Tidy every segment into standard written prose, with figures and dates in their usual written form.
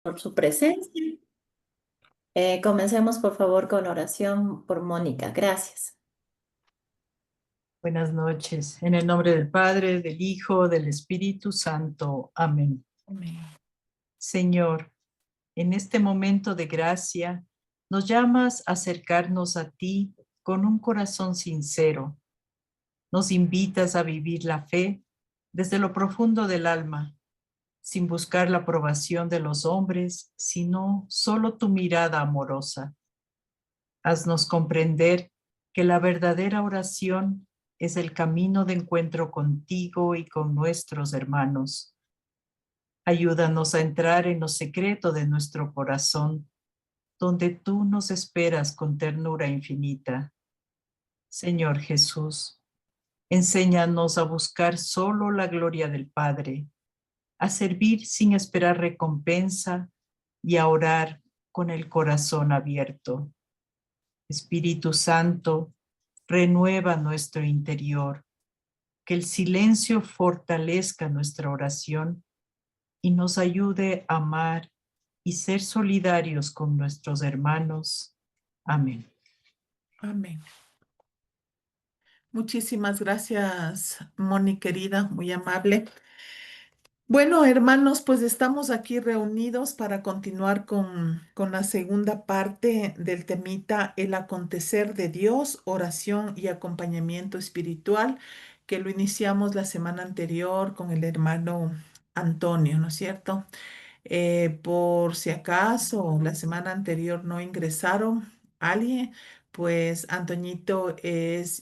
Por su presencia. Comencemos, por favor, con oración por Mónica. Gracias. Buenas noches. En el nombre del Padre, del Hijo, del Espíritu Santo. Amén. Amén. Señor, en este momento de gracia, nos llamas a acercarnos a ti con un corazón sincero. Nos invitas a vivir la fe desde lo profundo del alma, sin buscar la aprobación de los hombres, sino solo tu mirada amorosa. Haznos comprender que la verdadera oración es el camino de encuentro contigo y con nuestros hermanos. Ayúdanos a entrar en lo secreto de nuestro corazón, donde tú nos esperas con ternura infinita. Señor Jesús, enséñanos a buscar solo la gloria del Padre, a servir sin esperar recompensa y a orar con el corazón abierto. Espíritu Santo, renueva nuestro interior, que el silencio fortalezca nuestra oración y nos ayude a amar y ser solidarios con nuestros hermanos. Amén. Amén. Muchísimas gracias, Moni querida, muy amable. Bueno, hermanos, pues estamos aquí reunidos para continuar con la segunda parte del temita, el acontecer de Dios, oración y acompañamiento espiritual, que lo iniciamos la semana anterior con el hermano Antonio, ¿no es cierto? Por si acaso la semana anterior no ingresaron alguien, pues Antoñito es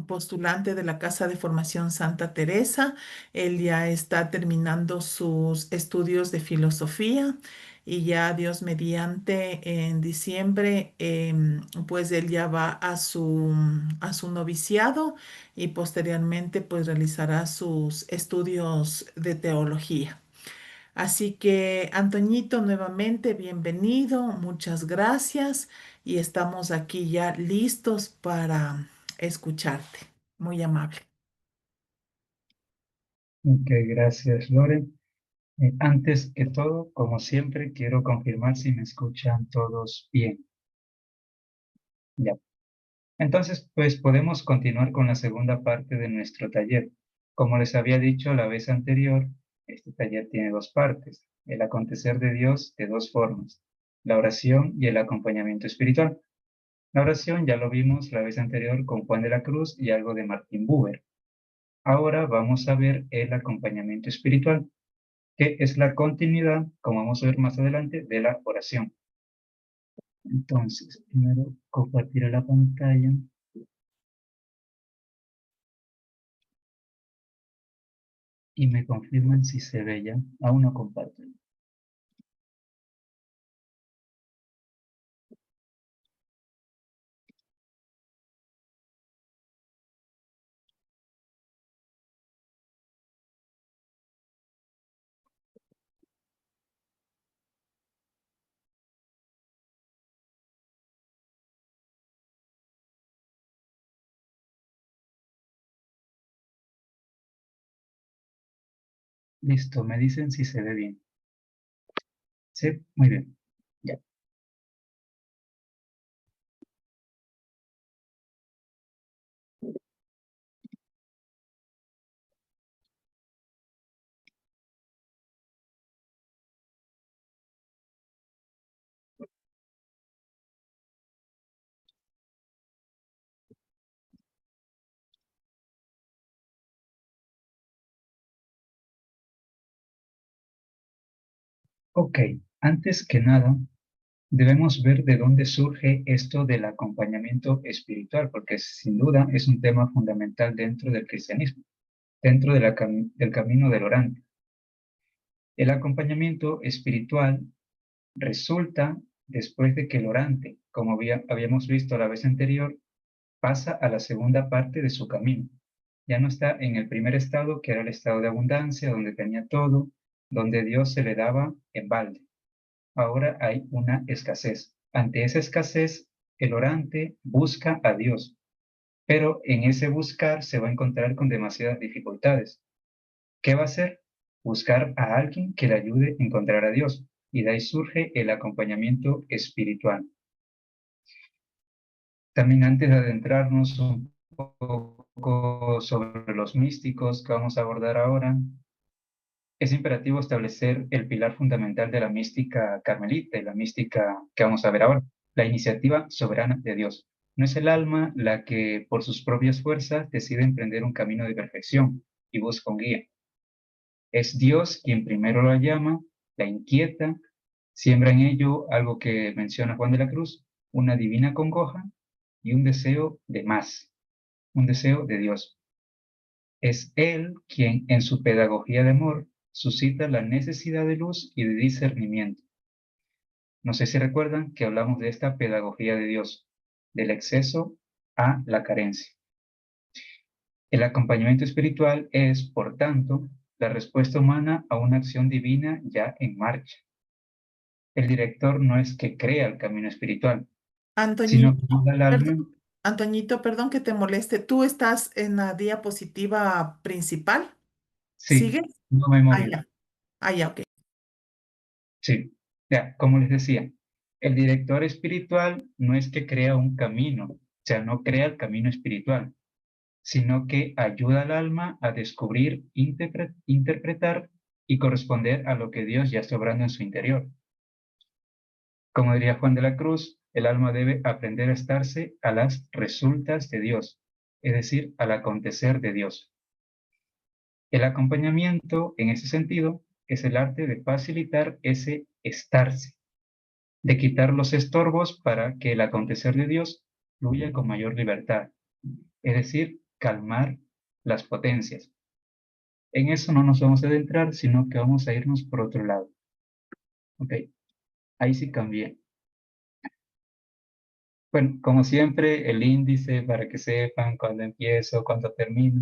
postulante de la Casa de Formación Santa Teresa. Él ya está terminando sus estudios de filosofía y ya Dios mediante en diciembre, pues él ya va a su noviciado y posteriormente pues realizará sus estudios de teología. Así que, Antoñito, nuevamente, bienvenido, muchas gracias y estamos aquí ya listos para escucharte. Muy amable. Ok, gracias, Lore. Antes que todo, como siempre, quiero confirmar si me escuchan todos bien. Ya. Entonces, pues podemos continuar con la segunda parte de nuestro taller. Como les había dicho la vez anterior, este taller tiene dos partes: el acontecer de Dios de dos formas, la oración y el acompañamiento espiritual. La oración ya lo vimos la vez anterior con Juan de la Cruz y algo de Martín Buber. Ahora vamos a ver el acompañamiento espiritual, que es la continuidad, como vamos a ver más adelante, de la oración. Entonces, primero compartiré la pantalla y me confirman si se ve ya. Aún no comparto. Listo, me dicen si se ve bien. Sí, muy bien. Ya. Ok, antes que nada, debemos ver de dónde surge esto del acompañamiento espiritual, porque sin duda es un tema fundamental dentro del cristianismo, dentro de del camino del orante. El acompañamiento espiritual resulta después de que el orante, como habíamos visto la vez anterior, pasa a la segunda parte de su camino. Ya no está en el primer estado, que era el estado de abundancia, donde tenía todo, donde Dios se le daba en balde. Ahora hay una escasez. Ante esa escasez, el orante busca a Dios, pero en ese buscar se va a encontrar con demasiadas dificultades. ¿Qué va a hacer? Buscar a alguien que le ayude a encontrar a Dios. y de ahí surge el acompañamiento espiritual. También antes de adentrarnos un poco sobre los místicos que vamos a abordar ahora, es imperativo establecer el pilar fundamental de la mística carmelita y la mística que vamos a ver ahora, la iniciativa soberana de Dios. No es el alma la que por sus propias fuerzas decide emprender un camino de perfección y busca un guía. Es Dios quien primero la llama, la inquieta, siembra en ello algo que menciona Juan de la Cruz, una divina congoja y un deseo de más, un deseo de Dios. Es Él quien en su pedagogía de amor suscita la necesidad de luz y de discernimiento. No sé si recuerdan que hablamos de esta pedagogía de Dios, del exceso a la carencia. El acompañamiento espiritual es, por tanto, la respuesta humana a una acción divina ya en marcha. El director no es que crea el camino espiritual, sino que Antoñito, ayuda al alma. perdón, Antoñito, perdón que te moleste. ¿Tú estás en la diapositiva principal? Sí, ¿Sigues? no me he Ah, movido. ya. Ah, ya, ok. Sí, ya, como les decía, el director espiritual no es que crea un camino, o sea, no crea el camino espiritual, sino que ayuda al alma a descubrir, interpretar y corresponder a lo que Dios ya está obrando en su interior. Como diría Juan de la Cruz, el alma debe aprender a estarse a las resultas de Dios, es decir, al acontecer de Dios. El acompañamiento, en ese sentido, es el arte de facilitar ese estarse, de quitar los estorbos para que el acontecer de Dios fluya con mayor libertad, es decir, calmar las potencias. En eso no nos vamos a adentrar, sino que vamos a irnos por otro lado. Ok, ahí sí cambié. Bueno, como siempre, el índice para que sepan cuándo empiezo, cuándo termino.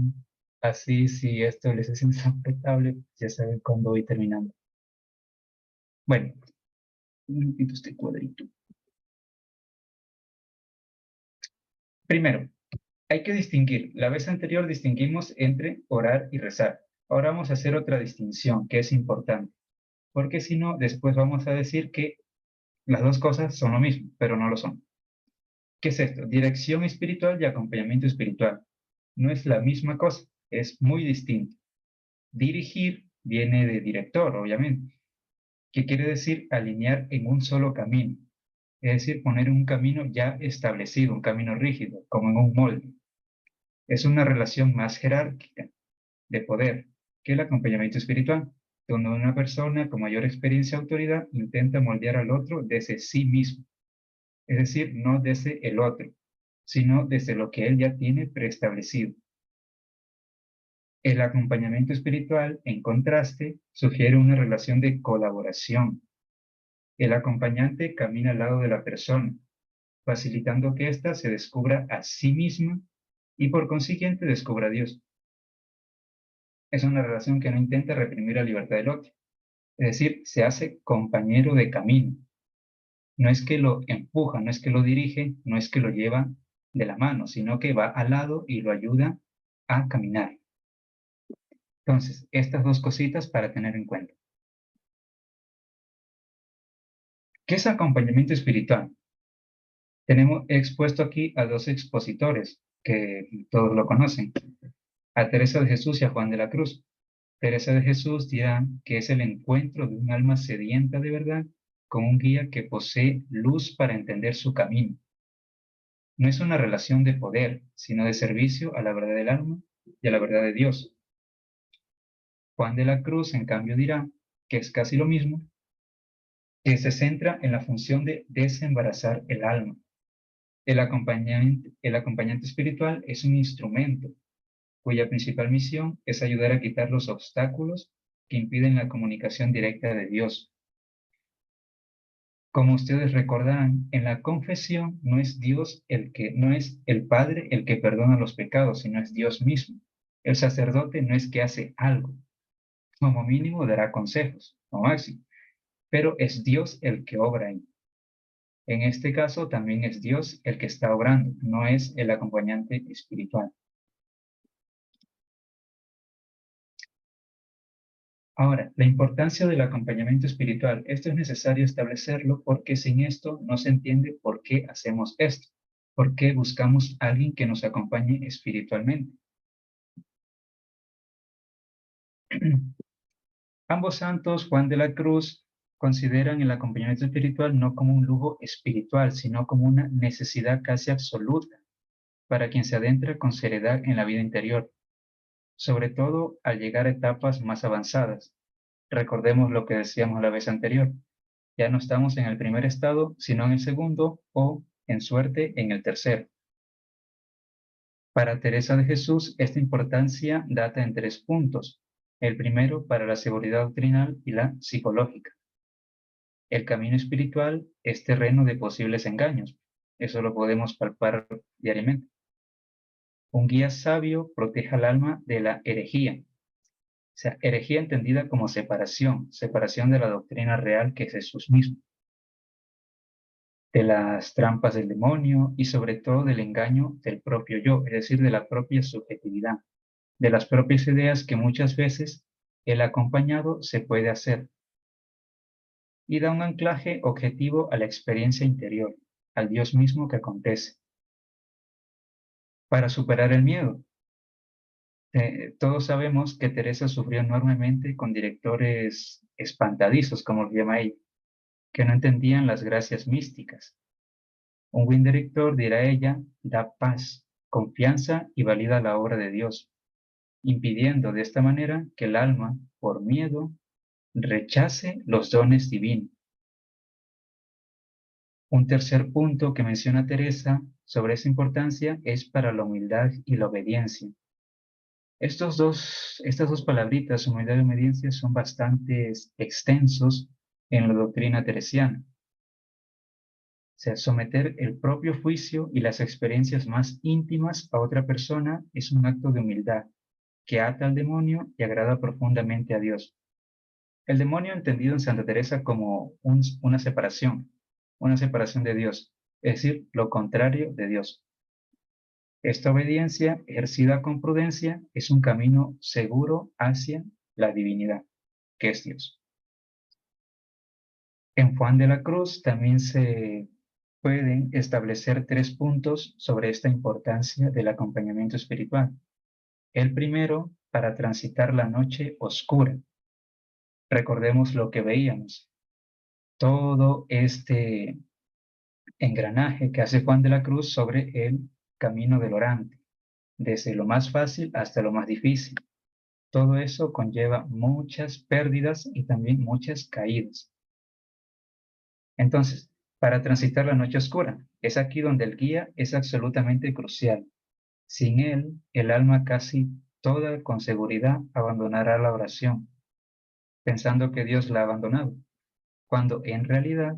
Así, si esto les es insoportable, ya saben cuándo voy terminando. Bueno, un momentito este cuadrito. Primero, hay que distinguir. La vez anterior distinguimos entre orar y rezar. Ahora vamos a hacer otra distinción que es importante, porque si no, después vamos a decir que las dos cosas son lo mismo, pero no lo son. ¿Qué es esto? Dirección espiritual y acompañamiento espiritual. No es la misma cosa, es muy distinto. Dirigir viene de director, obviamente, que quiere decir alinear en un solo camino, es decir, poner un camino ya establecido, un camino rígido, como en un molde. Es una relación más jerárquica de poder que el acompañamiento espiritual, donde una persona con mayor experiencia y autoridad intenta moldear al otro desde sí mismo, es decir, no desde el otro, sino desde lo que él ya tiene preestablecido. El acompañamiento espiritual, en contraste, sugiere una relación de colaboración. El acompañante camina al lado de la persona, facilitando que ésta se descubra a sí misma y por consiguiente descubra a Dios. Es una relación que no intenta reprimir la libertad del otro, es decir, se hace compañero de camino. No es que lo empuja, no es que lo dirige, no es que lo lleva de la mano, sino que va al lado y lo ayuda a caminar. Entonces, estas dos cositas para tener en cuenta. ¿Qué es acompañamiento espiritual? He expuesto aquí a dos expositores que todos lo conocen, a Teresa de Jesús y a Juan de la Cruz. Teresa de Jesús dirá que es el encuentro de un alma sedienta de verdad con un guía que posee luz para entender su camino. No es una relación de poder, sino de servicio a la verdad del alma y a la verdad de Dios. Juan de la Cruz, en cambio, dirá que es casi lo mismo, que se centra en la función de desembarazar el alma. El acompañante espiritual es un instrumento cuya principal misión es ayudar a quitar los obstáculos que impiden la comunicación directa de Dios. Como ustedes recordarán, en la confesión no es no es el Padre el que perdona los pecados, sino es Dios mismo. El sacerdote no es que hace algo, como mínimo dará consejos, como máximo, pero es Dios el que obra ahí. En este caso también es Dios el que está obrando, no es el acompañante espiritual. Ahora, la importancia del acompañamiento espiritual. Esto es necesario establecerlo porque sin esto no se entiende por qué hacemos esto, por qué buscamos a alguien que nos acompañe espiritualmente. Ambos santos, Juan de la Cruz, consideran el acompañamiento espiritual no como un lujo espiritual, sino como una necesidad casi absoluta para quien se adentra con seriedad en la vida interior, sobre todo al llegar a etapas más avanzadas. Recordemos lo que decíamos la vez anterior. Ya no estamos en el primer estado, sino en el segundo o, en suerte, en el tercero. Para Teresa de Jesús, esta importancia data en 3 puntos. El primero, para la seguridad doctrinal y la psicológica. El camino espiritual es terreno de posibles engaños. Eso lo podemos palpar diariamente. Un guía sabio protege al alma de la herejía. O sea, herejía entendida como separación de la doctrina real que es Jesús mismo, de las trampas del demonio y sobre todo del engaño del propio yo, es decir, de la propia subjetividad, de las propias ideas que muchas veces el acompañado se puede hacer, y da un anclaje objetivo a la experiencia interior, al Dios mismo que acontece. Para superar el miedo, todos sabemos que Teresa sufrió enormemente con directores espantadizos, como los llama ella, que no entendían las gracias místicas. Un buen director, dirá ella, da paz, confianza y valida la obra de Dios, impidiendo de esta manera que el alma, por miedo, rechace los dones divinos. Un tercer punto que menciona Teresa sobre esa importancia es para la humildad y la obediencia. Estas dos palabritas, humildad y obediencia, son bastante extensos en la doctrina teresiana. O sea, someter el propio juicio y las experiencias más íntimas a otra persona es un acto de humildad que ata al demonio y agrada profundamente a Dios. El demonio entendido en Santa Teresa como una separación de Dios, es decir, lo contrario de Dios. Esta obediencia, ejercida con prudencia, es un camino seguro hacia la divinidad, que es Dios. En Juan de la Cruz también se pueden establecer 3 puntos sobre esta importancia del acompañamiento espiritual. El primero, para transitar la noche oscura. Recordemos lo que veíamos. Todo este engranaje que hace Juan de la Cruz sobre el camino del orante, desde lo más fácil hasta lo más difícil. Todo eso conlleva muchas pérdidas y también muchas caídas. Entonces, para transitar la noche oscura, es aquí donde el guía es absolutamente crucial. Sin él, el alma casi toda con seguridad abandonará la oración, pensando que Dios la ha abandonado, cuando en realidad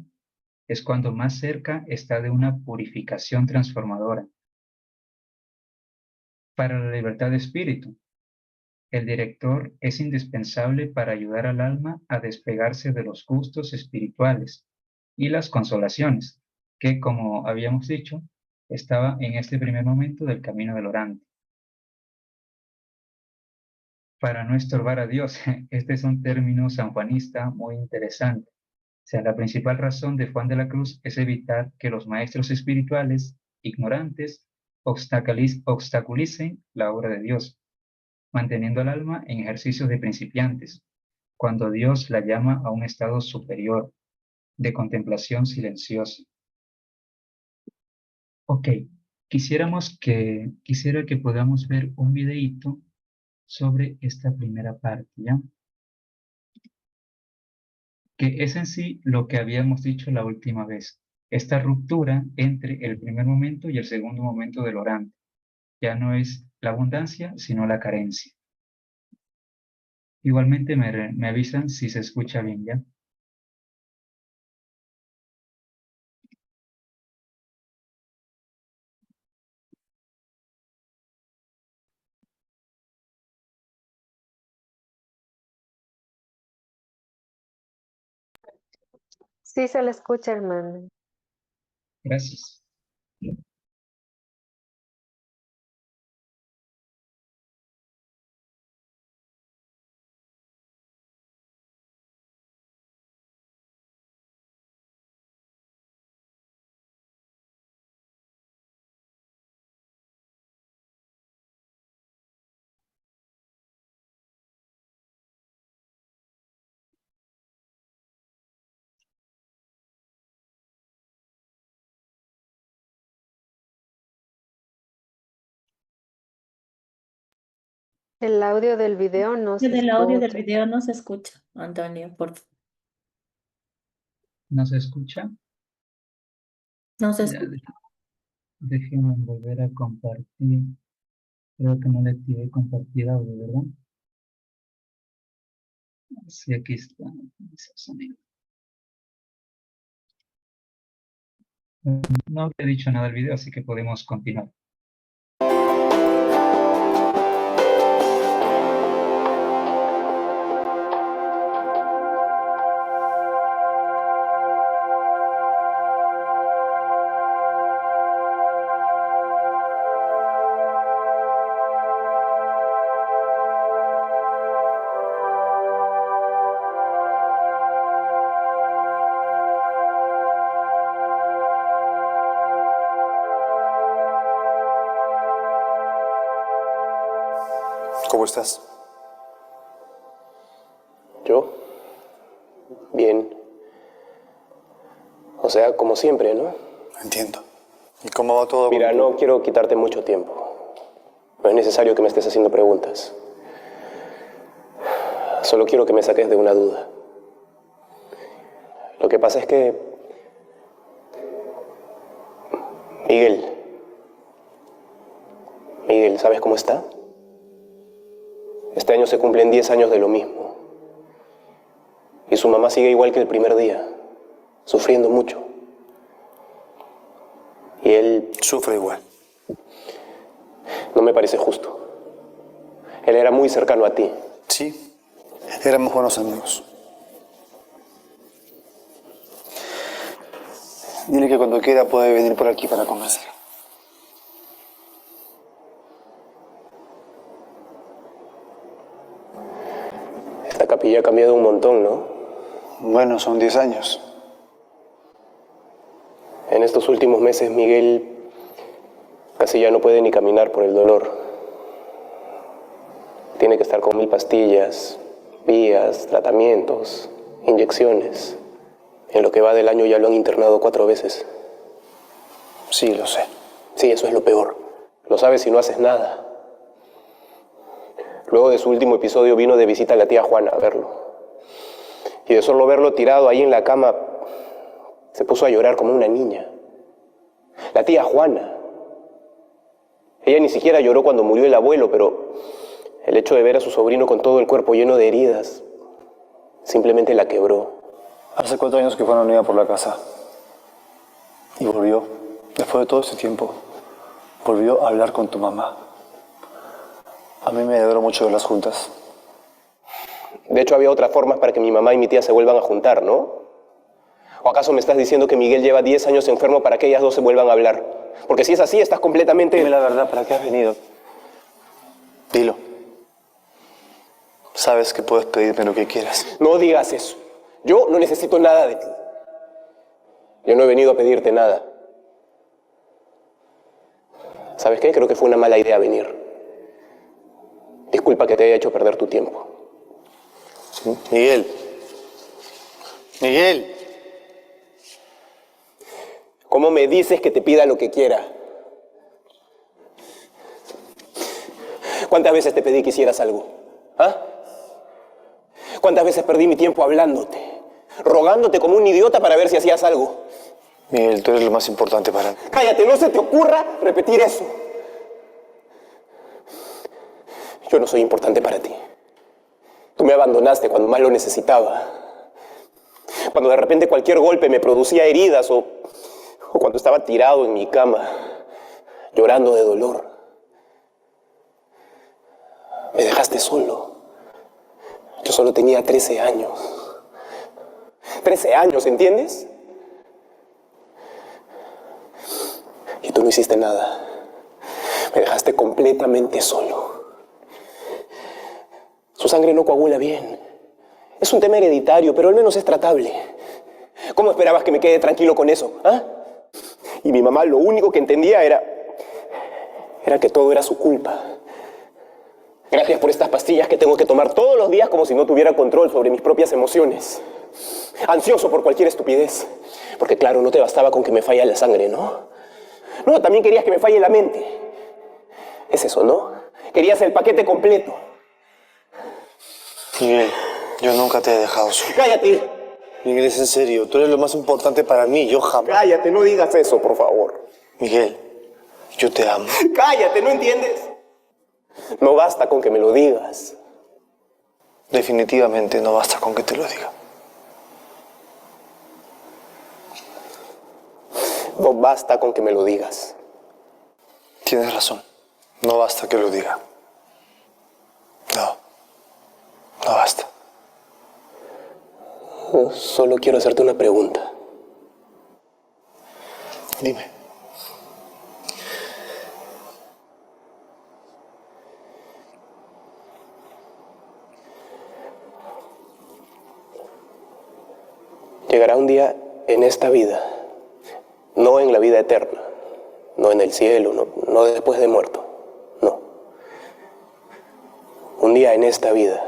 es cuando más cerca está de una purificación transformadora. Para la libertad de espíritu, el director es indispensable para ayudar al alma a despegarse de los gustos espirituales y las consolaciones, que, como habíamos dicho, estaba en este primer momento del camino del orante. Para no estorbar a Dios, este es un término sanjuanista muy interesante. O sea, la principal razón de Juan de la Cruz es evitar que los maestros espirituales ignorantes obstaculicen la obra de Dios, manteniendo al alma en ejercicios de principiantes, cuando Dios la llama a un estado superior de contemplación silenciosa. Ok, quisiera que podamos ver un videíto sobre esta primera parte, ¿ya? Que es en sí lo que habíamos dicho la última vez, esta ruptura entre el primer momento y el segundo momento del orante. Ya no es la abundancia, sino la carencia. Igualmente me avisan si se escucha bien, ¿ya? Sí, se le escucha, hermano. Gracias. El audio del video no se Del audio del escucha. video no se escucha, Antonio, por favor. ¿No se escucha? No se Ya, escucha. déjenme volver a compartir. Creo que no le activé compartir audio, ¿verdad? Sí, aquí está. Ese sonido. No te he dicho nada del video, así que podemos continuar. ¿Cómo estás? ¿Yo? Bien. O sea, como siempre, ¿no? Entiendo. ¿Y cómo va todo? Mira, no quiero quitarte mucho tiempo. No es necesario que me estés haciendo preguntas. Solo quiero que me saques de una duda. Lo que pasa es que... Miguel, ¿sabes cómo está? Este año se cumplen 10 años de lo mismo. Y su mamá sigue igual que el primer día, sufriendo mucho. Y él... Sufre igual. No me parece justo. Él era muy cercano a ti. Sí, éramos buenos amigos. Dile que cuando quiera puede venir por aquí para conversar. Esta capilla ha cambiado un montón, ¿no? Bueno, son 10 años. En estos últimos meses, Miguel casi ya no puede ni caminar por el dolor. Tiene que estar con 1000 pastillas, vías, tratamientos, inyecciones. En lo que va del año ya lo han internado 4 veces. Sí, lo sé. Sí, eso es lo peor. Lo sabes si no haces nada. Luego de su último episodio vino de visita a la tía Juana a verlo. Y de solo verlo tirado ahí en la cama, se puso a llorar como una niña. La tía Juana. Ella ni siquiera lloró cuando murió el abuelo, pero el hecho de ver a su sobrino con todo el cuerpo lleno de heridas simplemente la quebró. Hace 4 años que Juana no iba por la casa. Y volvió, después de todo ese tiempo, volvió a hablar con tu mamá. A mí me alegró mucho verlas juntas. De hecho, había otras formas para que mi mamá y mi tía se vuelvan a juntar, ¿no? ¿O acaso me estás diciendo que Miguel lleva 10 años enfermo para que ellas dos se vuelvan a hablar? Porque si es así, estás completamente... Dime la verdad, ¿para qué has venido? Dilo. Sabes que puedes pedirme lo que quieras. No digas eso. Yo no necesito nada de ti. Yo no he venido a pedirte nada. ¿Sabes qué? Creo que fue una mala idea venir. Disculpa que te haya hecho perder tu tiempo. Miguel. Miguel. ¿Cómo me dices que te pida lo que quiera? ¿Cuántas veces te pedí que hicieras algo? ¿Ah? ¿Cuántas veces perdí mi tiempo hablándote? Rogándote como un idiota para ver si hacías algo. Miguel, tú eres lo más importante para mí. Cállate, no se te ocurra repetir eso. Yo no soy importante para ti. Tú me abandonaste cuando más lo necesitaba. Cuando de repente cualquier golpe me producía heridas o cuando estaba tirado en mi cama, llorando de dolor. Me dejaste solo. Yo solo tenía 13 años. 13 años, ¿entiendes? Y tú no hiciste nada. Me dejaste completamente solo. Su sangre no coagula bien. Es un tema hereditario, pero al menos es tratable. ¿Cómo esperabas que me quede tranquilo con eso? ¿Ah? Y mi mamá lo único que entendía era que todo era su culpa. Gracias por estas pastillas que tengo que tomar todos los días como si no tuviera control sobre mis propias emociones. Ansioso por cualquier estupidez. Porque claro, no te bastaba con que me falle la sangre, ¿no? No, también querías que me falle la mente. Es eso, ¿no? Querías el paquete completo. Miguel, yo nunca te he dejado solo. ¡Cállate! Miguel, es en serio, tú eres lo más importante para mí, yo jamás. ¡Cállate! No digas eso, por favor. Miguel, yo te amo. ¡Cállate! ¿No entiendes? No basta con que me lo digas. Definitivamente no basta con que te lo diga. No basta con que me lo digas. Tienes razón, no basta que lo diga. No, no basta. Solo quiero hacerte una pregunta. Dime. Llegará un día en esta vida, no en la vida eterna, no en el cielo, no después de muerto, no. Un día en esta vida,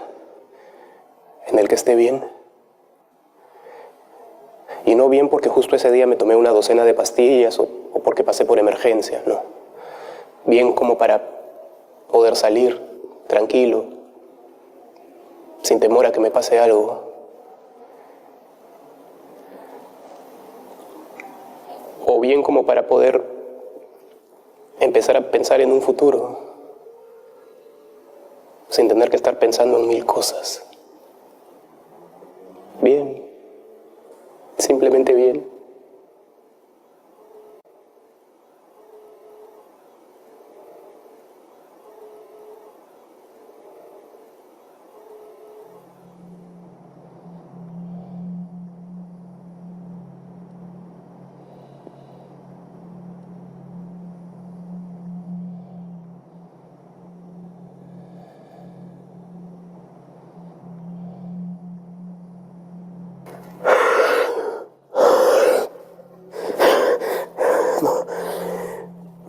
en el que esté bien. Y no bien porque justo ese día me tomé una docena de pastillas o porque pasé por emergencia, no. Bien como para poder salir tranquilo, sin temor a que me pase algo. O bien como para poder empezar a pensar en un futuro, sin tener que estar pensando en 1000 cosas. Bien, simplemente bien.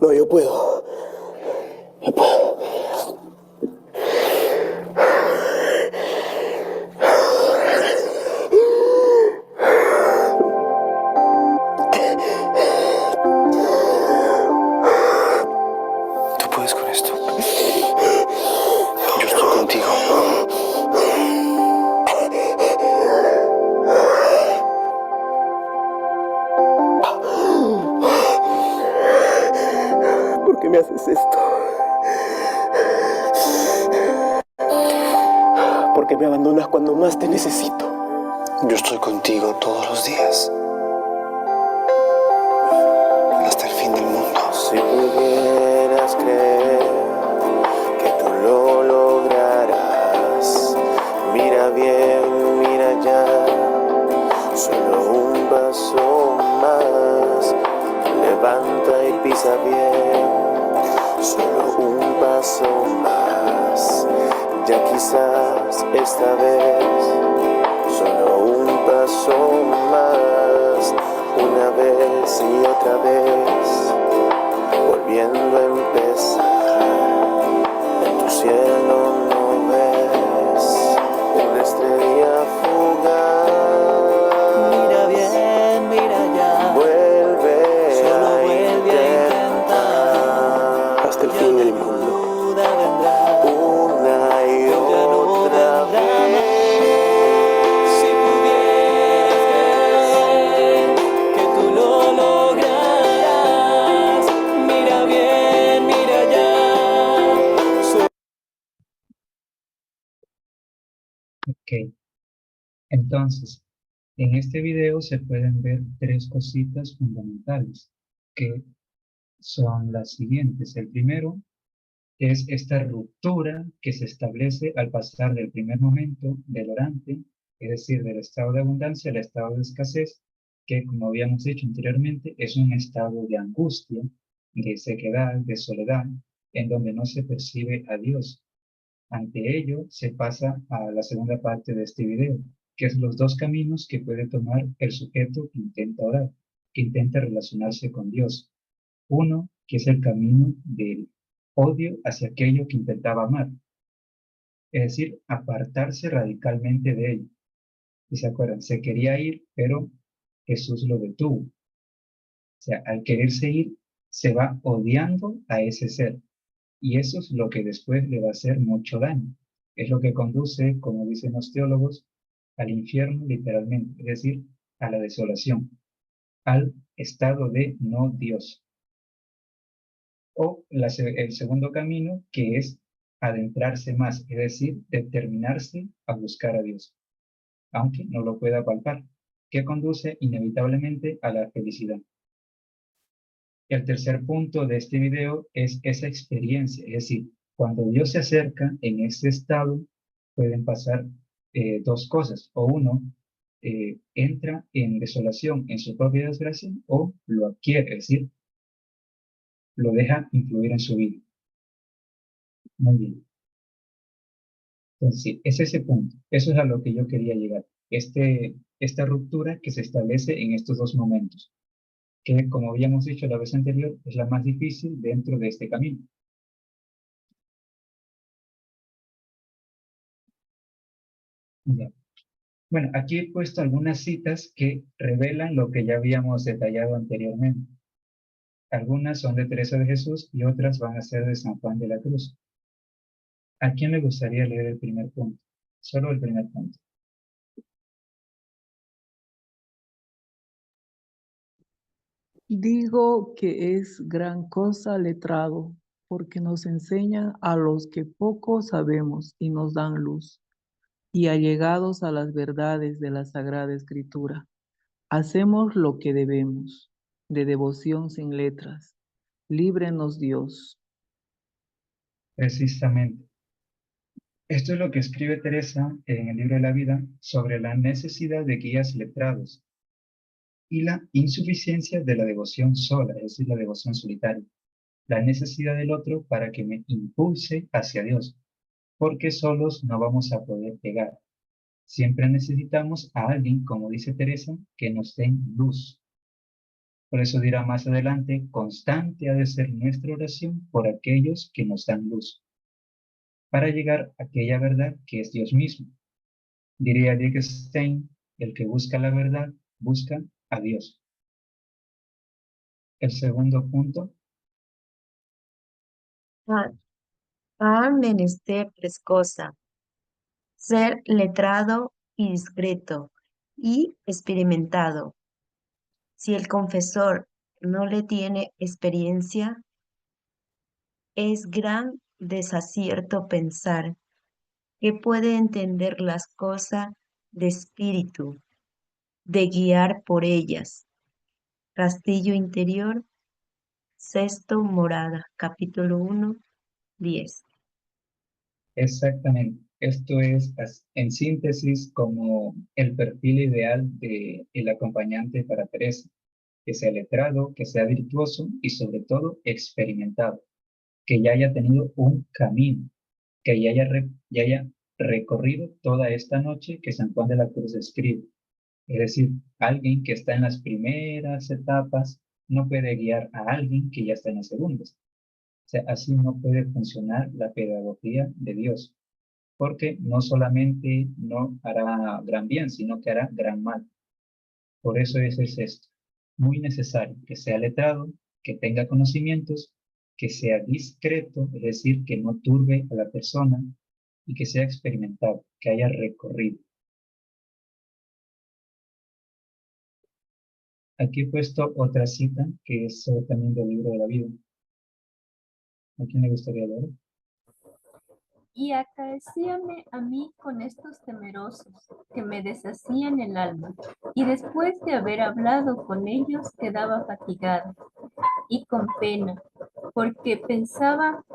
No, yo puedo. Yo puedo. Tú puedes con esto. Yo estoy contigo. ¿Por qué me haces esto? ¿Por qué me abandonas cuando más te necesito? Yo estoy contigo todos los días. Hasta el fin del mundo. Si pudieras creer que tú lo lograrás, mira bien, mira ya, solo un paso más, levanta y pisa bien, solo un paso más, ya quizás esta vez, solo un paso más, una vez y otra vez, volviendo a empezar. En tu cielo no ves una estrella fugaz. Mira bien, mira ya. Vuelve, solo vuelve a intentar. Hasta el fin del mundo. Duda vendrá una y otra vez. Si pudieras creer que tú lo lograrás, mira bien, mira ya. Ok, entonces, en este video se pueden ver 3 cositas fundamentales, que son las siguientes. El primero es esta ruptura que se establece al pasar del primer momento del orante, es decir, del estado de abundancia al estado de escasez, que como habíamos dicho anteriormente, es un estado de angustia, de sequedad, de soledad, en donde no se percibe a Dios. Ante ello, se pasa a la segunda parte de este video, que es los 2 caminos que puede tomar el sujeto que intenta orar, que intenta relacionarse con Dios. Uno, que es el camino del odio hacia aquello que intentaba amar, es decir, apartarse radicalmente de ello. Y se acuerdan, se quería ir, pero Jesús lo detuvo. O sea, al quererse ir, se va odiando a ese ser. Y eso es lo que después le va a hacer mucho daño, Es lo que conduce, como dicen los teólogos, al infierno literalmente, es decir, a la desolación, al estado de no Dios. O el segundo camino, que es adentrarse más, es decir, determinarse a buscar a Dios, aunque no lo pueda palpar, que conduce inevitablemente a la felicidad. El tercer punto de este video es esa experiencia, es decir, cuando Dios se acerca en este estado, pueden pasar dos cosas, o uno entra en desolación en su propia desgracia, o lo adquiere, es decir, lo deja influir en su vida. Muy bien. Entonces, sí, es ese punto. Eso es a lo que yo quería llegar. Esta ruptura que se establece en estos dos momentos, que como habíamos dicho la vez anterior, es la más difícil dentro de este camino. Ya. Bueno, aquí he puesto algunas citas que revelan lo que ya habíamos detallado anteriormente. Algunas son de Teresa de Jesús y otras van a ser de San Juan de la Cruz. ¿A quién le gustaría leer el primer punto? Solo el primer punto. Digo que es gran cosa letrado, porque nos enseña a los que poco sabemos y nos dan luz, y allegados a las verdades de la Sagrada Escritura. Hacemos lo que debemos, de devoción sin letras. Líbrenos Dios. Precisamente. Esto es lo que escribe Teresa en el libro de la vida sobre la necesidad de guías letrados y la insuficiencia de la devoción sola, es decir, la devoción solitaria. La necesidad del otro para que me impulse hacia Dios, porque solos no vamos a poder llegar. Siempre necesitamos a alguien, como dice Teresa, que nos dé luz. Por eso dirá más adelante, constante ha de ser nuestra oración por aquellos que nos dan luz, para llegar a aquella verdad que es Dios mismo. Diría Wittgenstein, el que busca la verdad, busca a Dios. El segundo punto, Ha menester tres cosas: ser letrado y discreto y experimentado. Si el confesor no le tiene experiencia, es gran desacierto pensar que puede entender las cosas de espíritu, de guiar por ellas. Castillo Interior, Sexto Morada, capítulo 1, 10. exactamente. Esto es, en síntesis, como el perfil ideal del acompañante para Teresa, que sea letrado, que sea virtuoso y sobre todo experimentado, que ya haya tenido un camino, que ya haya recorrido toda esta noche que San Juan de la Cruz escribe. Es decir, alguien que está en las primeras etapas no puede guiar a alguien que ya está en las segundas. O sea, así no puede funcionar la pedagogía de Dios, porque no solamente no hará gran bien, sino que hará gran mal. Por eso es esto, muy necesario que sea letrado, que tenga conocimientos, que sea discreto, es decir, que no turbe a la persona y que sea experimentado, que haya recorrido. Aquí he puesto otra cita que es también del libro de la vida. ¿A quién le gustaría leer? Y acaecíame a mí con estos temerosos, que me deshacían el alma, y después de haber hablado con ellos quedaba fatigada y con pena, porque pensaba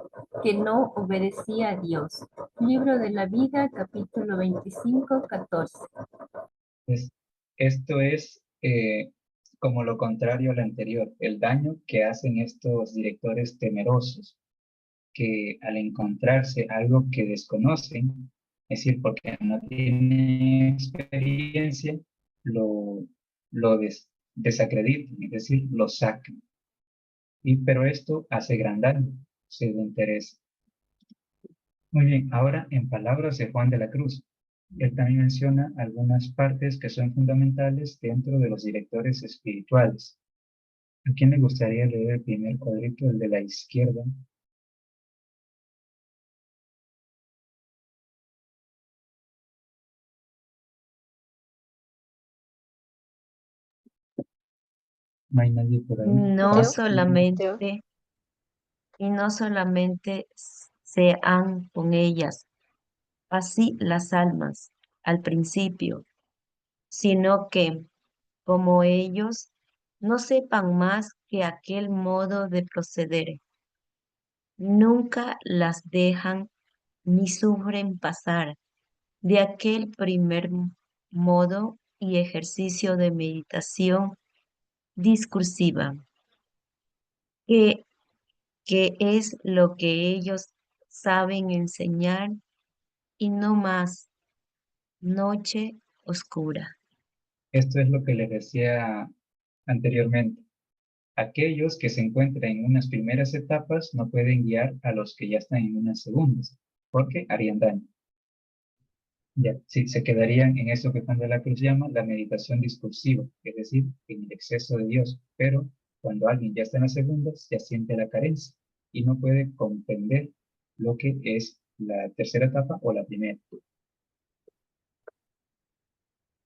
que no obedecía a Dios. Libro de la vida, capítulo 25, 14. Esto es como lo contrario al anterior, el daño que hacen estos directores temerosos, que al encontrarse algo que desconocen, es decir, porque no tienen experiencia, lo desacreditan, es decir, lo sacan. Pero esto hace gran daño, según interés. Muy bien, ahora en palabras de Juan de la Cruz. Él también menciona algunas partes que son fundamentales dentro de los directores espirituales. ¿A quién le gustaría leer el primer cuadrito, el de la izquierda? No hay nadie por ahí. No Ah, solamente, y no solamente sean con ellas, así las almas al principio, sino que como ellos no sepan más que aquel modo de proceder, nunca las dejan ni sufren pasar de aquel primer modo y ejercicio de meditación discursiva, que, que es lo que ellos saben enseñar y no más noche oscura. esto es lo que les decía anteriormente. Aquellos que se encuentran en unas primeras etapas no pueden guiar a los que ya están en unas segundas, porque harían daño. Ya, sí, se quedarían en eso que Juan de la Cruz llama la meditación discursiva, es decir, en el exceso de Dios. Pero cuando alguien ya está en las segundas, ya siente la carencia y no puede comprender lo que es la tercera etapa o la primera.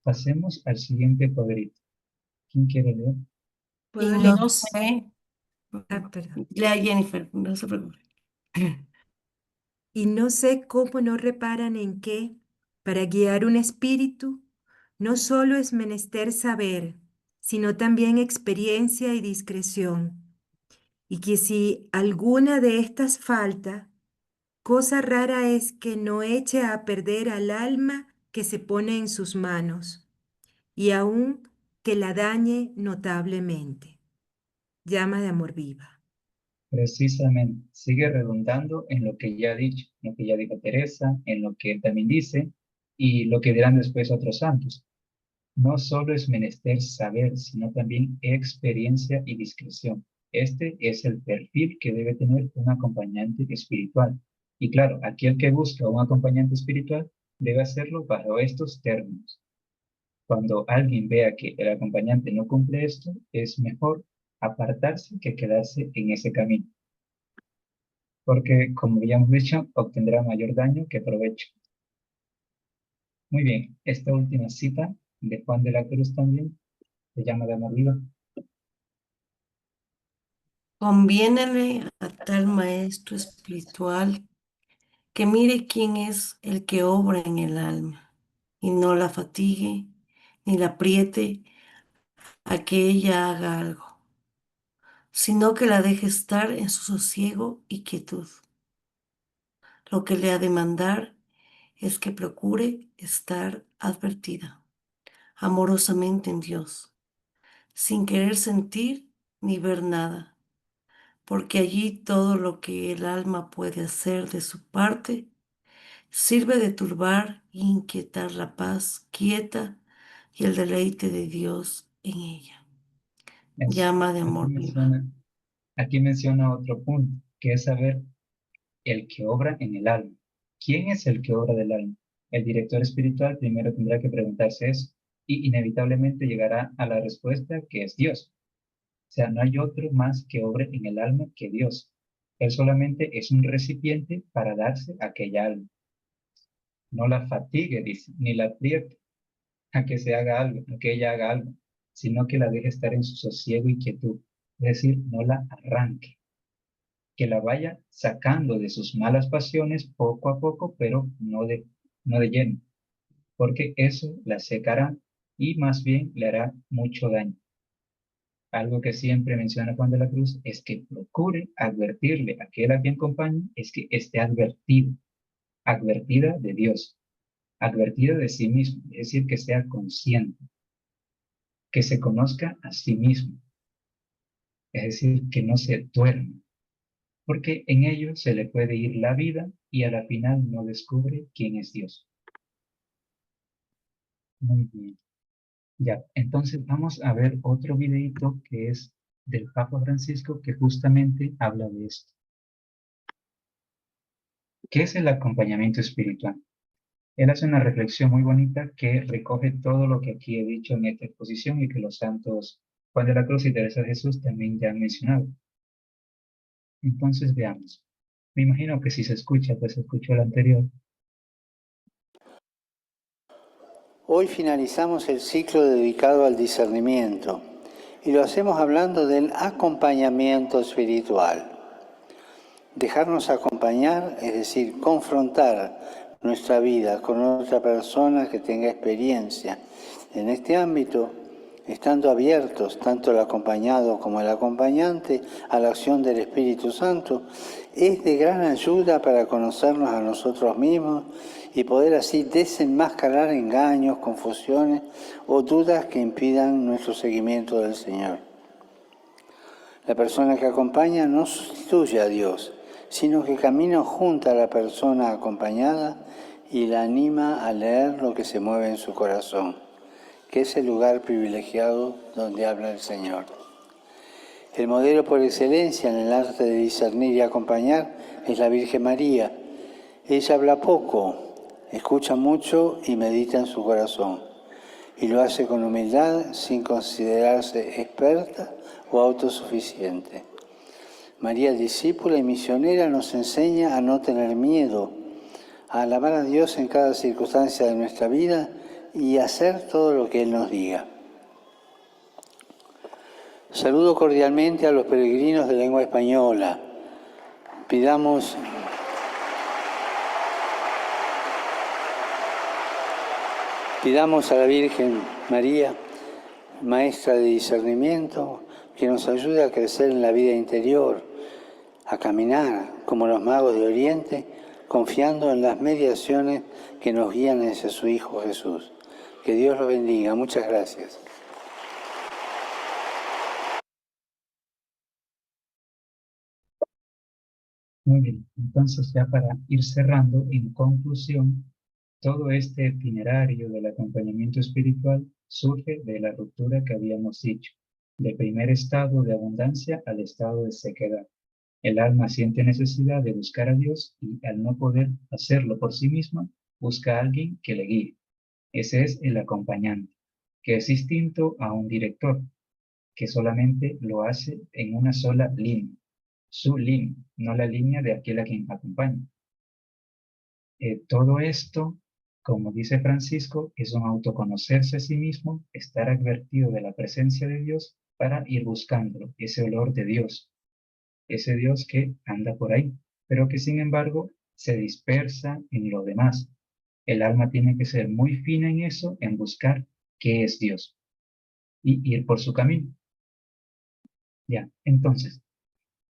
Pasemos al siguiente cuadrito. ¿Quién quiere leer? ¿Puedo Y leer? no sé, Perdón. Lea Jennifer, no se preocupe. Y no sé cómo no reparan en que, para guiar un espíritu, no solo es menester saber, sino también experiencia y discreción. Y que si alguna de estas falta, cosa rara es que no eche a perder al alma que se pone en sus manos, y aun que la dañe notablemente. Llama de amor viva. Precisamente, sigue redundando en lo que ya ha dicho, en lo que ya dijo Teresa, en lo que él también dice y lo que dirán después otros santos. No solo es menester saber, sino también experiencia y discreción. Este es el perfil que debe tener un acompañante espiritual. Y claro, aquí el que busca un acompañante espiritual debe hacerlo bajo estos términos. Cuando alguien vea que el acompañante no cumple esto, es mejor apartarse que quedarse en ese camino. Porque, como ya hemos dicho, obtendrá mayor daño que provecho. Muy bien, esta última cita de Juan de la Cruz también se llama de amor viva. Conviénele a tal maestro espiritual que mire quién es el que obra en el alma y no la fatigue ni la apriete a que ella haga algo, sino que la deje estar en su sosiego y quietud. Lo que le ha de mandar es que procure estar advertida amorosamente en Dios, sin querer sentir ni ver nada, porque allí todo lo que el alma puede hacer de su parte sirve de turbar e inquietar la paz quieta y el deleite de Dios en ella. Llama de amor viva. Aquí menciona otro punto, que es saber el que obra en el alma. ¿Quién es el que obra del alma? El director espiritual primero tendrá que preguntarse eso y inevitablemente llegará a la respuesta que es Dios. O sea, no hay otro más que obre en el alma que Dios. Él solamente es un recipiente para darse a aquella alma. No la fatigue, dice, ni la apriete a que se haga algo, a que ella haga algo, sino que la deje estar en su sosiego y quietud. Es decir, no la arranque, que la vaya sacando de sus malas pasiones poco a poco, pero no de lleno, porque eso la secará y más bien le hará mucho daño. Algo que siempre menciona Juan de la Cruz es que procure advertirle a aquel a quien acompañe, es que esté advertido, advertida de Dios, advertida de sí mismo, es decir, que sea consciente, que se conozca a sí mismo, es decir, que no se duerma, porque en ello se le puede ir la vida y a la final no descubre quién es Dios. Muy bien. Ya, entonces vamos a ver otro videito que es del Papa Francisco que justamente habla de esto. ¿Qué es el acompañamiento espiritual? Él hace una reflexión muy bonita que recoge todo lo que aquí he dicho en esta exposición y que los santos Juan de la Cruz y Teresa de Jesús también ya han mencionado. Entonces veamos. Me imagino que si se escucha, pues se escuchó el anterior. Hoy finalizamos el ciclo dedicado al discernimiento. Y lo hacemos hablando del acompañamiento espiritual. Dejarnos acompañar, es decir, confrontar nuestra vida con otra persona que tenga experiencia en este ámbito, estando abiertos, tanto el acompañado como el acompañante, a la acción del Espíritu Santo, es de gran ayuda para conocernos a nosotros mismos y poder así desenmascarar engaños, confusiones o dudas que impidan nuestro seguimiento del Señor. La persona que acompaña no sustituye a Dios, sino que camina junto a la persona acompañada y la anima a leer lo que se mueve en su corazón, que es el lugar privilegiado donde habla el Señor. El modelo por excelencia en el arte de discernir y acompañar es la Virgen María. Ella habla poco, escucha mucho y medita en su corazón, y lo hace con humildad sin considerarse experta o autosuficiente. María, discípula y misionera, nos enseña a no tener miedo, a alabar a Dios en cada circunstancia de nuestra vida y hacer todo lo que Él nos diga. Saludo cordialmente a los peregrinos de lengua española. Pidamos a la Virgen María, maestra de discernimiento, que nos ayude a crecer en la vida interior, a caminar como los magos de Oriente, confiando en las mediaciones que nos guían hacia su Hijo Jesús. Que Dios lo bendiga. Muchas gracias. Muy bien, entonces ya para ir cerrando, en conclusión, todo este itinerario del acompañamiento espiritual surge de la ruptura que habíamos dicho, del primer estado de abundancia al estado de sequedad. El alma siente necesidad de buscar a Dios y al no poder hacerlo por sí misma, busca a alguien que le guíe. Ese es el acompañante, que es distinto a un director, que solamente lo hace en una sola línea, su línea, no la línea de aquel a quien acompaña. Todo esto, como dice Francisco, es un autoconocerse a sí mismo, estar advertido de la presencia de Dios para ir buscándolo, ese olor de Dios, ese Dios que anda por ahí, pero que sin embargo se dispersa en lo demás. El alma tiene que ser muy fina en eso, en buscar qué es Dios y ir por su camino. Ya, entonces,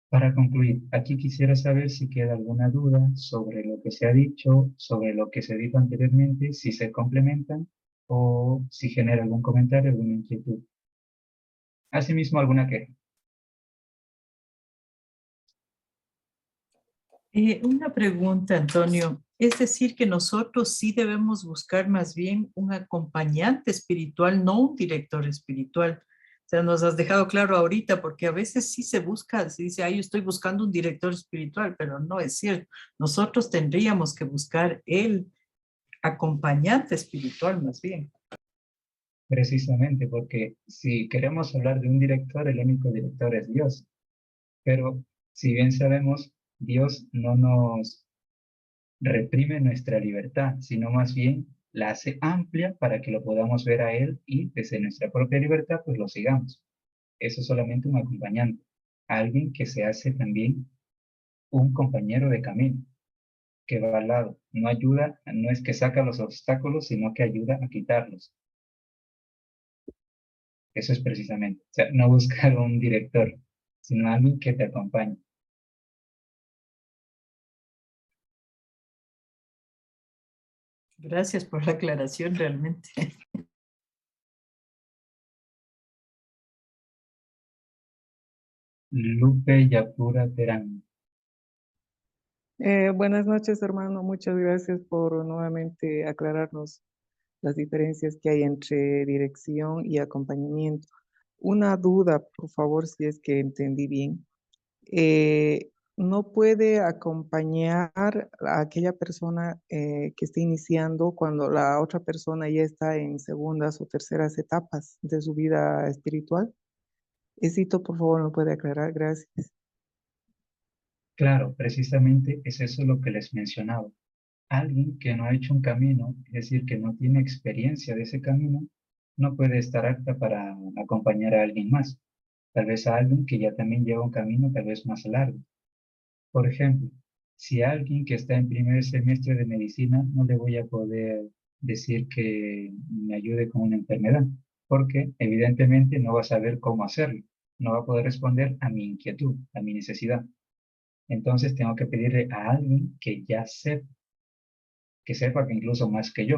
para concluir, aquí quisiera saber si queda alguna duda sobre lo que se ha dicho, sobre lo que se dijo anteriormente, si se complementan o si genera algún comentario, alguna inquietud. Asimismo, alguna queja. Una pregunta, Antonio. Es decir, que nosotros sí debemos buscar más bien un acompañante espiritual, no un director espiritual. O sea, nos has dejado claro ahorita, porque a veces sí se busca, se dice, ay, yo estoy buscando un director espiritual, pero no es cierto. Nosotros tendríamos que buscar el acompañante espiritual más bien. Precisamente, porque si queremos hablar de un director, el único director es Dios. Pero si bien sabemos, Dios no nos reprime nuestra libertad, sino más bien la hace amplia para que lo podamos ver a Él y desde nuestra propia libertad pues lo sigamos. Eso es solamente un acompañante, alguien que se hace también un compañero de camino, que va al lado, no ayuda, no es que saca los obstáculos, sino que ayuda a quitarlos. Eso es precisamente, o sea, no buscar un director, sino alguien que te acompañe. Gracias por la aclaración realmente. Lupe Yapura Terán. Buenas noches, hermano. Muchas gracias por nuevamente aclararnos las diferencias que hay entre dirección y acompañamiento. Una duda, por favor, si es que entendí bien. ¿No puede acompañar a aquella persona que esté iniciando cuando la otra persona ya está en segundas o terceras etapas de su vida espiritual? Esito, por favor, ¿me puede aclarar? Gracias. Claro, precisamente es eso lo que les mencionaba. Alguien que no ha hecho un camino, es decir, que no tiene experiencia de ese camino, no puede estar apta para acompañar a alguien más, tal vez a alguien que ya también lleva un camino tal vez más largo. Por ejemplo, si alguien que está en primer semestre de medicina no le voy a poder decir que me ayude con una enfermedad, porque evidentemente no va a saber cómo hacerlo, no va a poder responder a mi inquietud, a mi necesidad. Entonces tengo que pedirle a alguien que ya sepa, que sepa que incluso más que yo,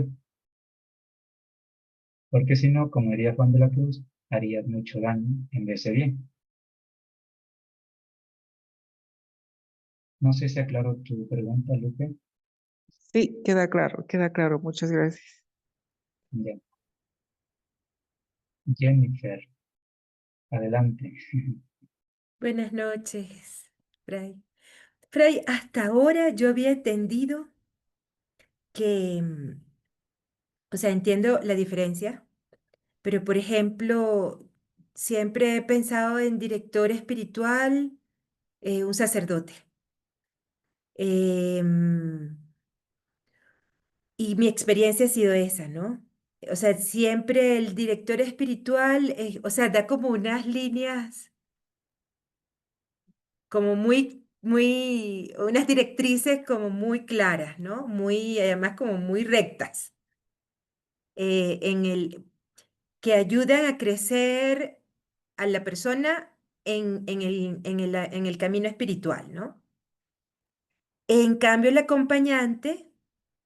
porque si no, como diría Juan de la Cruz, haría mucho daño en vez de bien. No sé si aclaro tu pregunta, Lupe. Sí, queda claro. Muchas gracias. Ya. Jennifer, adelante. Buenas noches, Fray. Fray, hasta ahora yo había entendido que, o sea, entiendo la diferencia, pero por ejemplo, siempre he pensado en director espiritual, un sacerdote. Em, y mi experiencia ha sido esa, ¿no? O sea, siempre el director espiritual, o sea, da como unas líneas como unas directrices como muy claras, ¿no? Muy, además como muy rectas, que ayudan a crecer a la persona en el camino espiritual, ¿no? En cambio, el acompañante,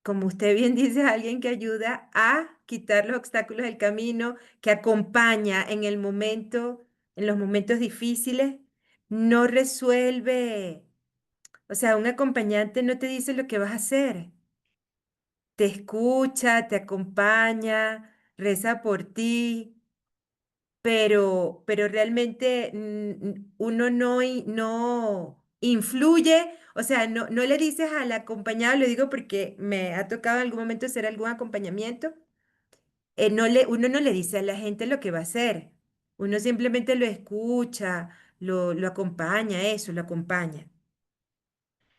como usted bien dice, es alguien que ayuda a quitar los obstáculos del camino, que acompaña en los momentos difíciles, no resuelve. O sea, un acompañante no te dice lo que vas a hacer. Te escucha, te acompaña, reza por ti, pero realmente uno no influye, o sea, no le dices al acompañado, lo digo porque me ha tocado en algún momento hacer algún acompañamiento, uno no le dice a la gente lo que va a hacer, uno simplemente lo escucha, lo acompaña, eso, lo acompaña.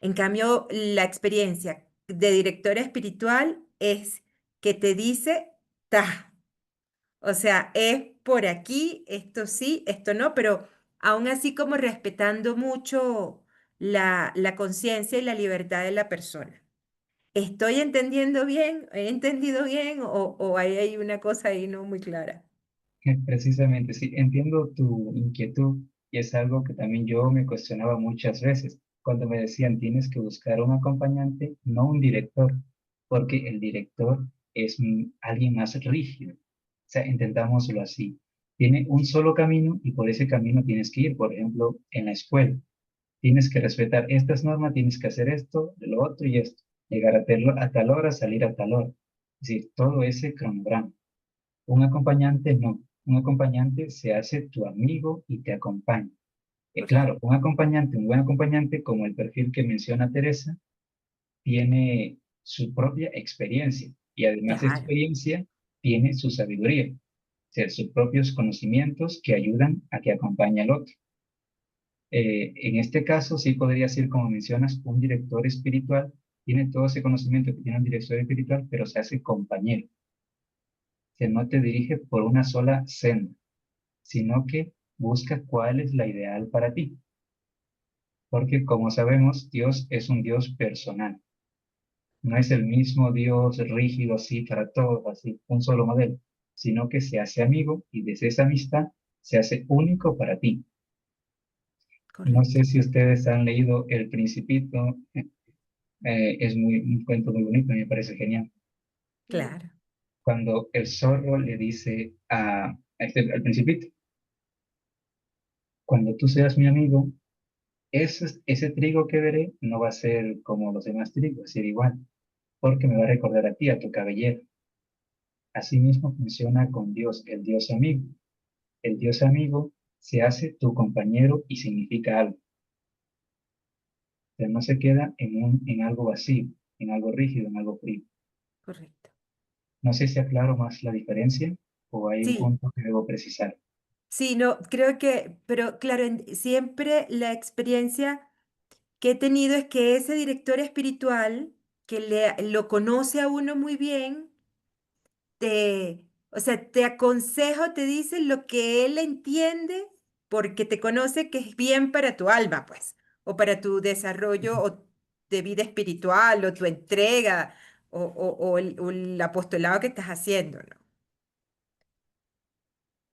En cambio, la experiencia de directora espiritual es que te dice, ta, o sea, es por aquí, esto sí, esto no, pero aún así como respetando mucho la conciencia y la libertad de la persona. ¿Estoy entendiendo bien? ¿He entendido bien? ¿O hay una cosa ahí no muy clara? Precisamente, sí, entiendo tu inquietud y es algo que también yo me cuestionaba muchas veces cuando me decían tienes que buscar un acompañante, no un director, porque el director es alguien más rígido. O sea, intentámoslo así. Tiene un solo camino y por ese camino tienes que ir. Por ejemplo, en la escuela, tienes que respetar estas normas, tienes que hacer esto, lo otro y esto. Llegar a tal hora, salir a tal hora. Es decir, todo ese cronograma. Un acompañante no. Un acompañante se hace tu amigo y te acompaña. Claro, un buen acompañante, como el perfil que menciona Teresa, tiene su propia experiencia y además de Claro. experiencia, tiene su sabiduría, o sea, sus propios conocimientos que ayudan a que acompañe al otro. En este caso, sí podría ser, como mencionas, un director espiritual, tiene todo ese conocimiento que tiene un director espiritual, pero se hace compañero, que no te dirige por una sola senda, sino que busca cuál es la ideal para ti. Porque como sabemos, Dios es un Dios personal. No es el mismo Dios rígido así para todos, así, un solo modelo, sino que se hace amigo y desde esa amistad se hace único para ti. No sé si ustedes han leído El Principito, es un cuento muy bonito, me parece genial. Claro. Cuando el zorro le dice al Principito, cuando tú seas mi amigo, ese trigo que veré no va a ser como los demás trigos, va a ser igual, porque me va a recordar a ti, a tu cabellera. Asimismo funciona con Dios, el Dios amigo. El Dios amigo se hace tu compañero y significa algo. O sea, no se queda en algo vacío, en algo rígido, en algo frío. Correcto. No sé si aclaro más la diferencia o hay un Sí. punto que debo precisar. Sí, no, creo que, pero claro, siempre la experiencia que he tenido es que ese director espiritual, que lo conoce a uno muy bien, O sea, te aconsejo, te dice lo que él entiende porque te conoce que es bien para tu alma, pues, o para tu desarrollo de vida espiritual, o tu entrega, o el apostolado que estás haciendo, ¿no?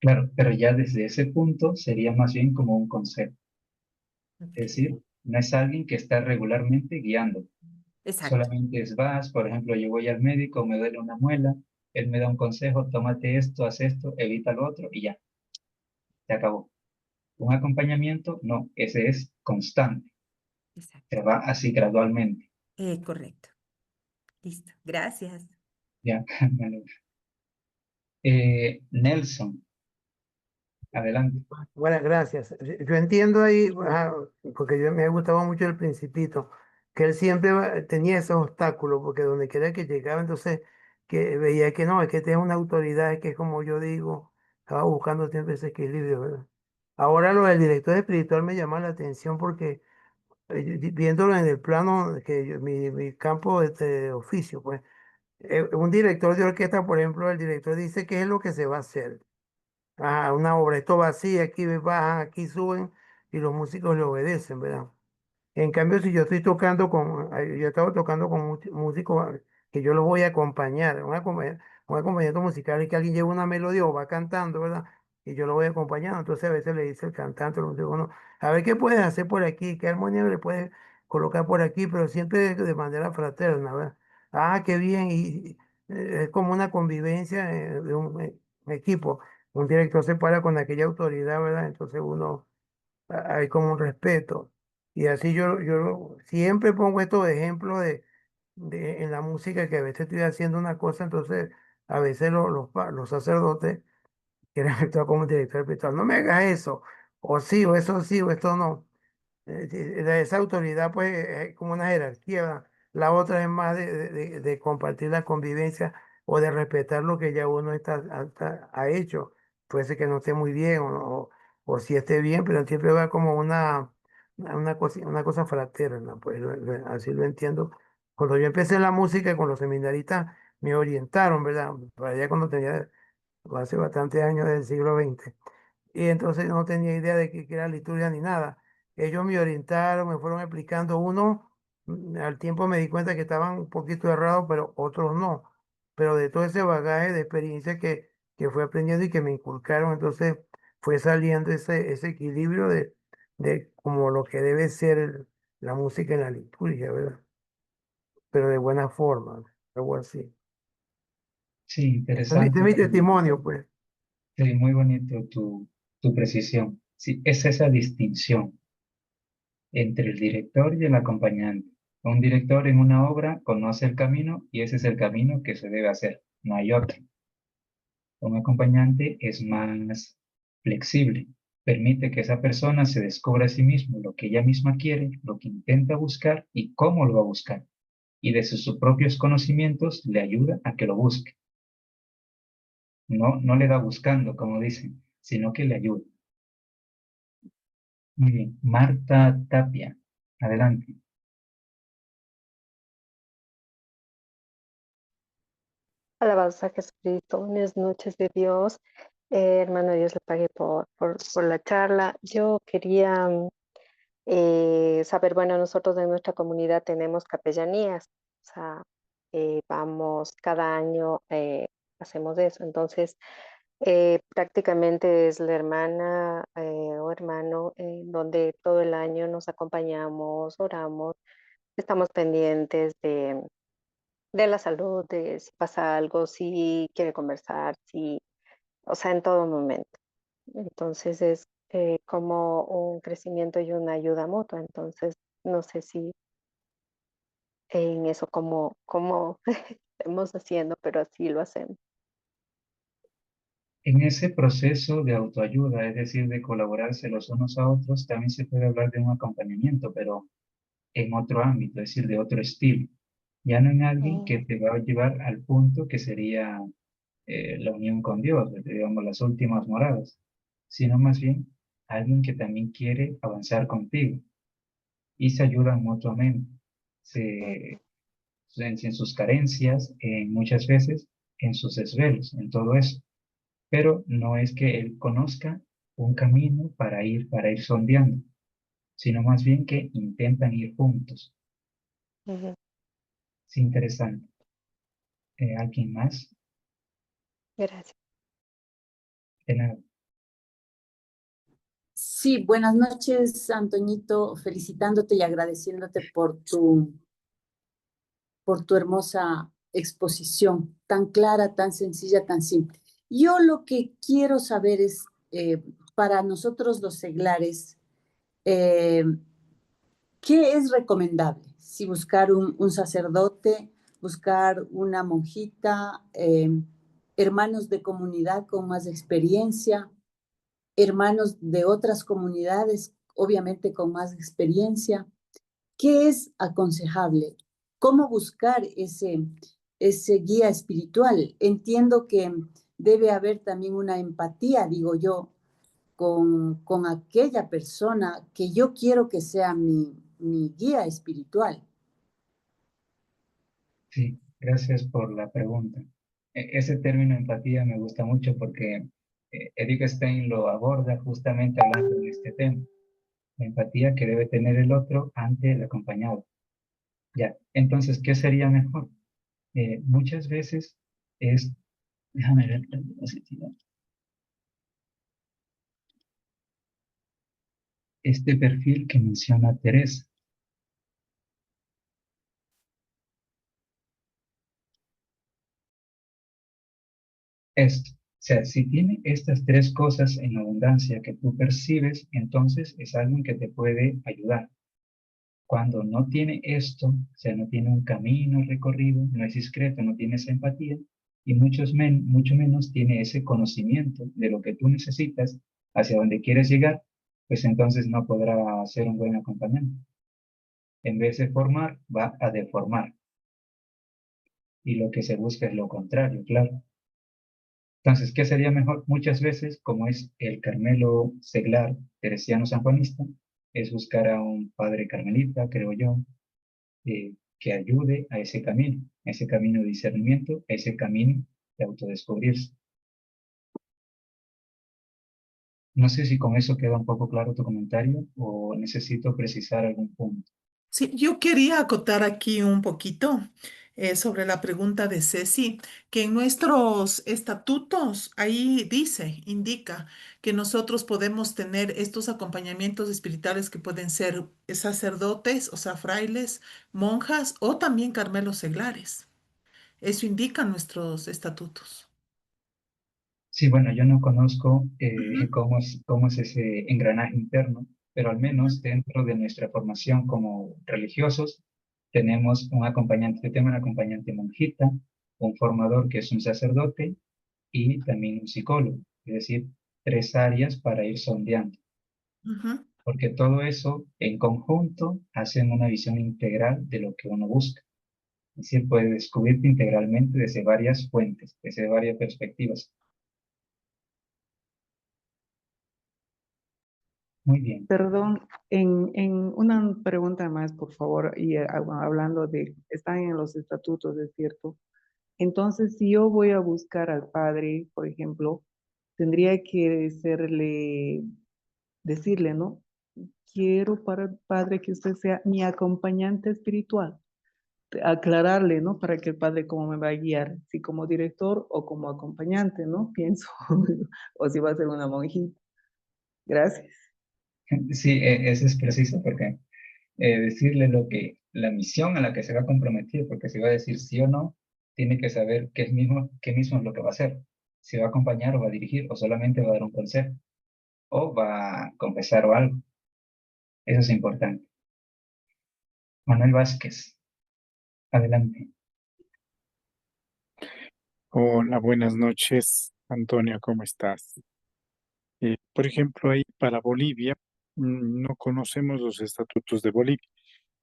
Claro, pero ya desde ese punto sería más bien como un consejo. Es Ok, decir, no es alguien que está regularmente guiando. exacto. Solamente es vas, por ejemplo, yo voy al médico, me duele una muela, él me da un consejo, tómate esto, haz esto, evita lo otro y ya, se acabó. Un acompañamiento, no, ese es constante, Exacto. se va así gradualmente. Correcto. Listo. Gracias. Ya, me alegro. Nelson, adelante. Bueno, gracias. Yo entiendo ahí, porque me ha gustado mucho el Principito, que él siempre tenía esos obstáculos, porque donde quiera que llegaba, entonces que veía que no, es que tiene una autoridad, que es como yo digo, estaba buscando siempre ese equilibrio, ¿verdad? Ahora lo del director espiritual me llama la atención porque viéndolo en el plano que mi campo de oficio, pues, un director de orquesta, por ejemplo, el director dice qué es lo que se va a hacer. Una obra, esto va así, aquí bajan, aquí suben y los músicos le obedecen, ¿verdad? En cambio, si yo estoy tocando yo estaba tocando con músicos que yo los voy a acompañar, un acompañamiento musical y que alguien lleva una melodía o va cantando, ¿verdad? Y yo lo voy acompañando. Entonces a veces le dice el cantante, los músicos, no, a ver qué puedes hacer por aquí, qué armonía le puedes colocar por aquí, pero siempre de manera fraterna, ¿verdad? Qué bien, y es como una convivencia de un equipo. Un director se para con aquella autoridad, ¿verdad? Entonces hay como un respeto. Y así yo siempre pongo estos ejemplos en la música, que a veces estoy haciendo una cosa, entonces a veces los sacerdotes quieren actuar como director espiritual. No me hagas eso, o sí, o eso sí, o esto no. Esa autoridad, pues, es como una jerarquía, ¿verdad? La otra es más de compartir la convivencia o de respetar lo que ya uno ha hecho. Puede ser que no esté muy bien o si esté bien, pero siempre va como una cosa fraterna, pues, así lo entiendo. Cuando yo empecé en la música con los seminaristas, me orientaron, ¿verdad? Para allá cuando tenía, hace bastantes años del siglo XX. Y entonces no tenía idea de qué era liturgia ni nada. Ellos me orientaron, me fueron explicando. Al tiempo me di cuenta que estaban un poquito errados, pero otros no. Pero de todo ese bagaje de experiencia que fui aprendiendo y que me inculcaron, entonces fue saliendo ese equilibrio de como lo que debe ser la música en la liturgia, ¿verdad? Pero de buena forma, algo así. Sí, Este es interesante. mi testimonio, pues. Sí, muy bonito tu precisión. Sí, es esa distinción entre el director y el acompañante. Un director en una obra conoce el camino y ese es el camino que se debe hacer, no hay otro. Un acompañante es más flexible, permite que esa persona se descubra a sí mismo lo que ella misma quiere, lo que intenta buscar y cómo lo va a buscar. Y desde sus propios conocimientos le ayuda a que lo busque. No, no le da buscando, como dicen, sino que le ayuda. Muy bien. Marta Tapia, adelante. Alabados a Jesucristo, buenas noches de Dios. Hermano, Dios le pague por la charla. Yo quería saber, bueno, nosotros en nuestra comunidad tenemos capellanías, o sea, vamos cada año, hacemos eso. Entonces, prácticamente es la hermana o hermano donde todo el año nos acompañamos, oramos, estamos pendientes de la salud, de si pasa algo, si quiere conversar, si, o sea, en todo momento. Entonces es como un crecimiento y una ayuda mutua. Entonces, no sé si en eso como estamos haciendo, pero así lo hacemos. En ese proceso de autoayuda, es decir, de colaborarse los unos a otros, también se puede hablar de un acompañamiento, pero en otro ámbito, es decir, de otro estilo. Ya no en alguien que te va a llevar al punto que sería la unión con Dios, digamos, las últimas moradas, sino más bien alguien que también quiere avanzar contigo y se ayudan mutuamente. En sus carencias, muchas veces en sus desvelos, en todo eso. Pero no es que él conozca un camino para ir sondeando, sino más bien que intentan ir juntos. Ujú. Es interesante. ¿Alguien más? Gracias. De nada. Sí, buenas noches, Antoñito, felicitándote y agradeciéndote por tu hermosa exposición, tan clara, tan sencilla, tan simple. Yo lo que quiero saber es, para nosotros los seglares, eh, ¿qué es recomendable? Si buscar un sacerdote, buscar una monjita, hermanos de comunidad con más experiencia, hermanos de otras comunidades, obviamente con más experiencia. ¿Qué es aconsejable? ¿Cómo buscar ese guía espiritual? Entiendo que debe haber también una empatía, digo yo, con aquella persona que yo quiero que sea mi guía espiritual. Sí, gracias por la pregunta. Ese término empatía me gusta mucho porque Erich Stein lo aborda justamente hablando de este tema. La empatía que debe tener el otro ante el acompañado. Ya, entonces, ¿qué sería mejor? Muchas veces es, déjame ver la diapositiva. Este perfil que menciona Teresa. Esto, o sea, si tiene estas tres cosas en abundancia que tú percibes, entonces es alguien que te puede ayudar. Cuando no tiene esto, o sea, no tiene un camino recorrido, no es discreto, no tiene esa empatía, y mucho menos tiene ese conocimiento de lo que tú necesitas, hacia donde quieres llegar, pues entonces no podrá ser un buen acompañante. En vez de formar, va a deformar. Y lo que se busca es lo contrario, claro. Entonces, ¿qué sería mejor? Muchas veces, como es el Carmelo seglar teresiano sanjuanista, es buscar a un padre carmelita, creo yo, que ayude a ese camino de discernimiento, a ese camino de autodescubrirse. No sé si con eso queda un poco claro tu comentario o necesito precisar algún punto. Sí, yo quería acotar aquí un poquito sobre la pregunta de Ceci, que en nuestros estatutos ahí indica que nosotros podemos tener estos acompañamientos espirituales que pueden ser sacerdotes, o sea, frailes, monjas o también carmelos seglares. Eso indican nuestros estatutos. Sí, bueno, yo no conozco Ujú, cómo es ese engranaje interno, pero al ujú, menos dentro de nuestra formación como religiosos tenemos un acompañante, tenemos un acompañante monjita, un formador que es un sacerdote y también un psicólogo, es decir, tres áreas para ir sondeando, ujú. porque todo eso en conjunto hacen una visión integral de lo que uno busca. Es decir, puede descubrirte integralmente desde varias fuentes, desde varias perspectivas. Muy bien. Perdón, en una pregunta más, por favor, y hablando de, están en los estatutos, es cierto. Entonces, si yo voy a buscar al padre, por ejemplo, tendría que decirle, ¿no? Quiero padre que usted sea mi acompañante espiritual. Aclararle, ¿no? Para que el padre cómo me va a guiar, si como director o como acompañante, ¿no? Pienso, o si va a ser una monjita. Gracias. Sí, eso es preciso, porque decirle la misión a la que se va a comprometer, porque si va a decir sí o no, tiene que saber qué mismo es lo que va a hacer. Si va a acompañar o va a dirigir, o solamente va a dar un consejo, o va a confesar o algo. Eso es importante. Manuel Vázquez, adelante. Hola, buenas noches, Antonio, ¿cómo estás? Por ejemplo, ahí para Bolivia, no conocemos los estatutos de Bolivia.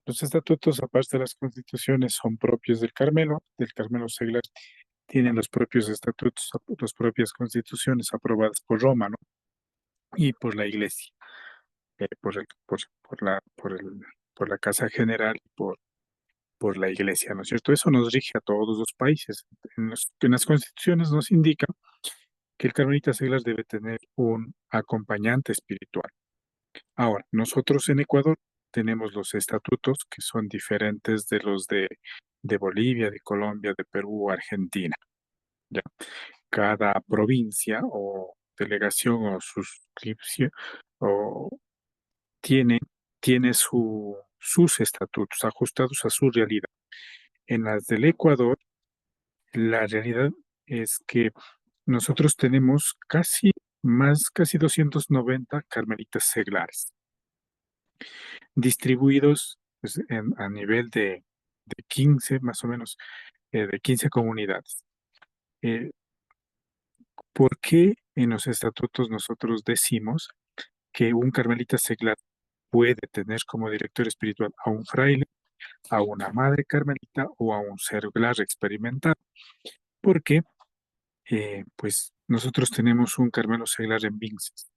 Los estatutos, aparte de las constituciones, son propios del Carmelo seglar, tienen los propios estatutos, las propias constituciones aprobadas por Roma, ¿no? Y por la Iglesia, por la Casa General, por la Iglesia, ¿no es cierto? Eso nos rige a todos los países. En las constituciones nos indica que el carmelita seglar debe tener un acompañante espiritual. Ahora, nosotros en Ecuador tenemos los estatutos que son diferentes de los de Bolivia, de Colombia, de Perú o Argentina. ¿Ya? Cada provincia o delegación o suscripción o tiene sus estatutos ajustados a su realidad. En las del Ecuador, la realidad es que nosotros tenemos casi 290 carmelitas seglares, distribuidos pues, a nivel de 15, más o menos, de 15 comunidades. ¿Por qué en los estatutos nosotros decimos que un carmelita seglar puede tener como director espiritual a un fraile, a una madre carmelita o a un seglar experimentado? Porque pues nosotros tenemos un Carmelo seglar en Vinces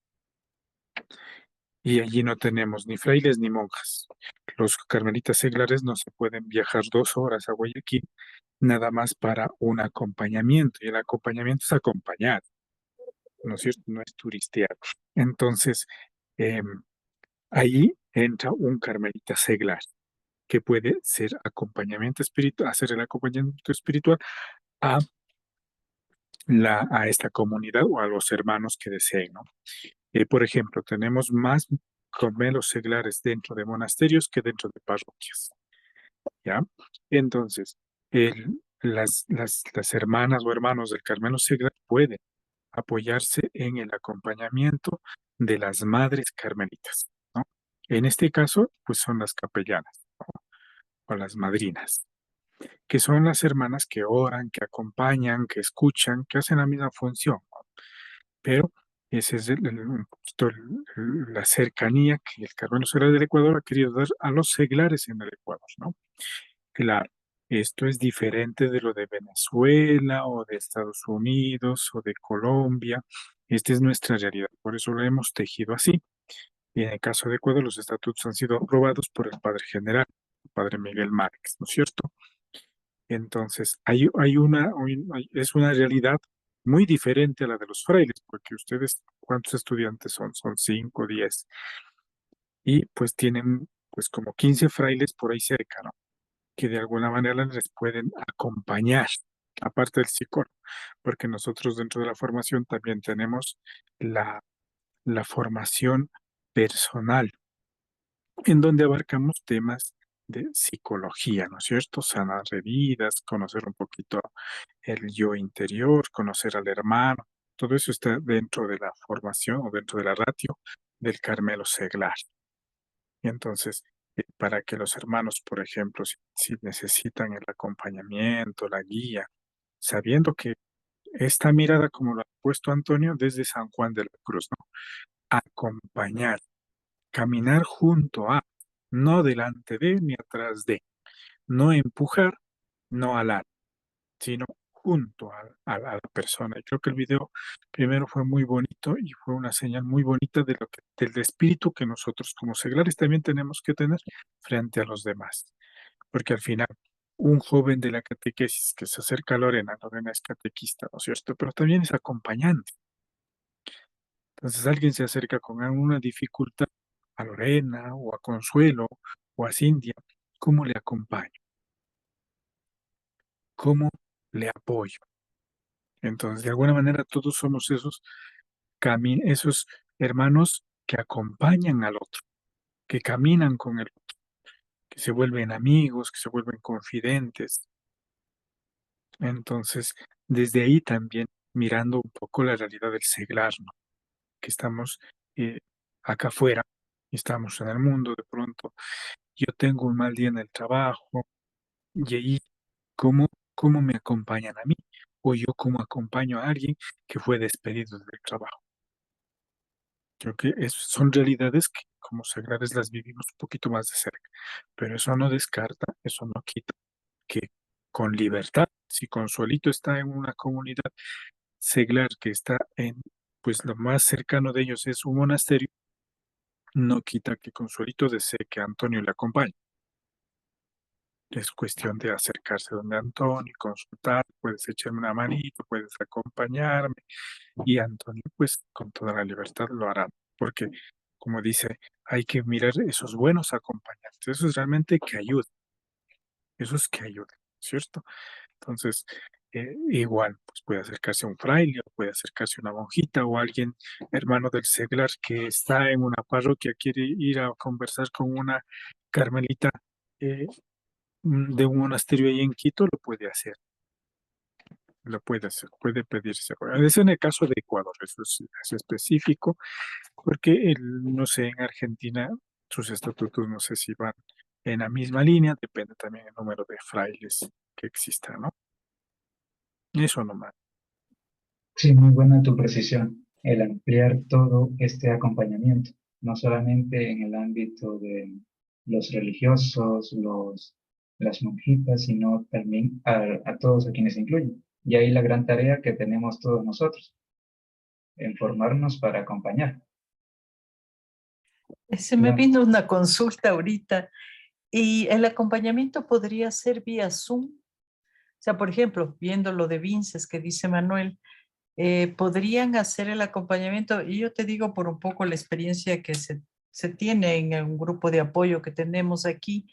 y allí no tenemos ni frailes ni monjas. Los carmelitas seglares no se pueden viajar 2 horas a Guayaquil nada más para un acompañamiento, y el acompañamiento es acompañar, ¿no es cierto? No es turistear. Entonces, ahí entra un carmelita seglar que puede ser acompañamiento espiritual, hacer el acompañamiento espiritual a esta comunidad o a los hermanos que deseen, ¿no? Por ejemplo, tenemos más carmelos seglares dentro de monasterios que dentro de parroquias, ¿ya? Entonces, las hermanas o hermanos del Carmelo seglar pueden apoyarse en el acompañamiento de las madres carmelitas, ¿no? En este caso, pues son las capellanas, ¿no? O las madrinas, que son las hermanas que oran, que acompañan, que escuchan, que hacen la misma función, ¿no? Pero esa es un poquito la cercanía que el Carmelo Seglar del Ecuador ha querido dar a los seglares en el Ecuador, ¿no? Claro, esto es diferente de lo de Venezuela o de Estados Unidos o de Colombia. Esta es nuestra realidad, por eso lo hemos tejido así. Y en el caso de Ecuador, los estatutos han sido aprobados por el Padre General, el Padre Miguel Márquez, ¿no es cierto? Entonces, es una realidad muy diferente a la de los frailes, porque ustedes, ¿cuántos estudiantes son? Son 5, 10. Y pues tienen pues como 15 frailes por ahí cerca, ¿no? Que de alguna manera les pueden acompañar, aparte del psicólogo, porque nosotros dentro de la formación también tenemos la formación personal, en donde abarcamos temas de psicología, ¿no es cierto? Sanar heridas, conocer un poquito el yo interior, conocer al hermano, todo eso está dentro de la formación o dentro de la ratio del Carmelo Seglar. Y entonces, para que los hermanos, por ejemplo, si necesitan el acompañamiento, la guía, sabiendo que esta mirada, como lo ha puesto Antonio, desde San Juan de la Cruz, ¿no? Acompañar, caminar junto a, no delante de ni atrás de, no empujar, no alar, sino junto a la persona. Y creo que el video primero fue muy bonito y fue una señal muy bonita de del espíritu que nosotros como seglares también tenemos que tener frente a los demás. Porque al final, un joven de la catequesis que se acerca a Lorena es catequista, ¿no es cierto? Pero también es acompañante. Entonces alguien se acerca con alguna dificultad a Lorena o a Consuelo o a Cintia, ¿cómo le acompaño? ¿Cómo le apoyo? Entonces, de alguna manera, todos somos esos hermanos que acompañan al otro, que caminan con el otro, que se vuelven amigos, que se vuelven confidentes. Entonces, desde ahí también mirando un poco la realidad del seglar, ¿no? Que estamos acá afuera, estamos en el mundo, de pronto yo tengo un mal día en el trabajo y ahí, ¿cómo me acompañan a mí? O yo cómo acompaño a alguien que fue despedido del trabajo. Creo que son realidades que como seglares las vivimos un poquito más de cerca, pero eso no descarta, eso no quita que con libertad, si Consuelito está en una comunidad seglar que está pues lo más cercano de ellos es un monasterio, no quita que Consuelito desee que Antonio le acompañe. Es cuestión de acercarse donde Antonio, consultar, puedes echarme una manito, puedes acompañarme. Y Antonio, pues con toda la libertad lo hará, porque como dice, hay que mirar esos buenos acompañantes, eso es realmente que ayuda, eso es que ayuda, ¿cierto? Entonces, igual, pues puede acercarse a un fraile, o puede acercarse a una monjita o alguien, hermano del seglar, que está en una parroquia, quiere ir a conversar con una carmelita eh, de un monasterio ahí en Quito, lo puede hacer. Lo puede hacer, puede pedirse. Es en el caso de Ecuador, eso es específico, porque no sé, en Argentina sus estatutos no sé si van en la misma línea, depende también el número de frailes que exista, ¿no? Eso nomás. Sí, muy buena tu precisión, el ampliar todo este acompañamiento, no solamente en el ámbito de los religiosos, las monjitas, sino también a todos a quienes incluyen. Y ahí la gran tarea que tenemos todos nosotros, en formarnos para acompañar. Se me Claro. vino una consulta ahorita y el acompañamiento podría ser vía Zoom. O sea, por ejemplo, viendo lo de Vinces que dice Manuel, podrían hacer el acompañamiento, y yo te digo por un poco la experiencia que se tiene en un grupo de apoyo que tenemos aquí,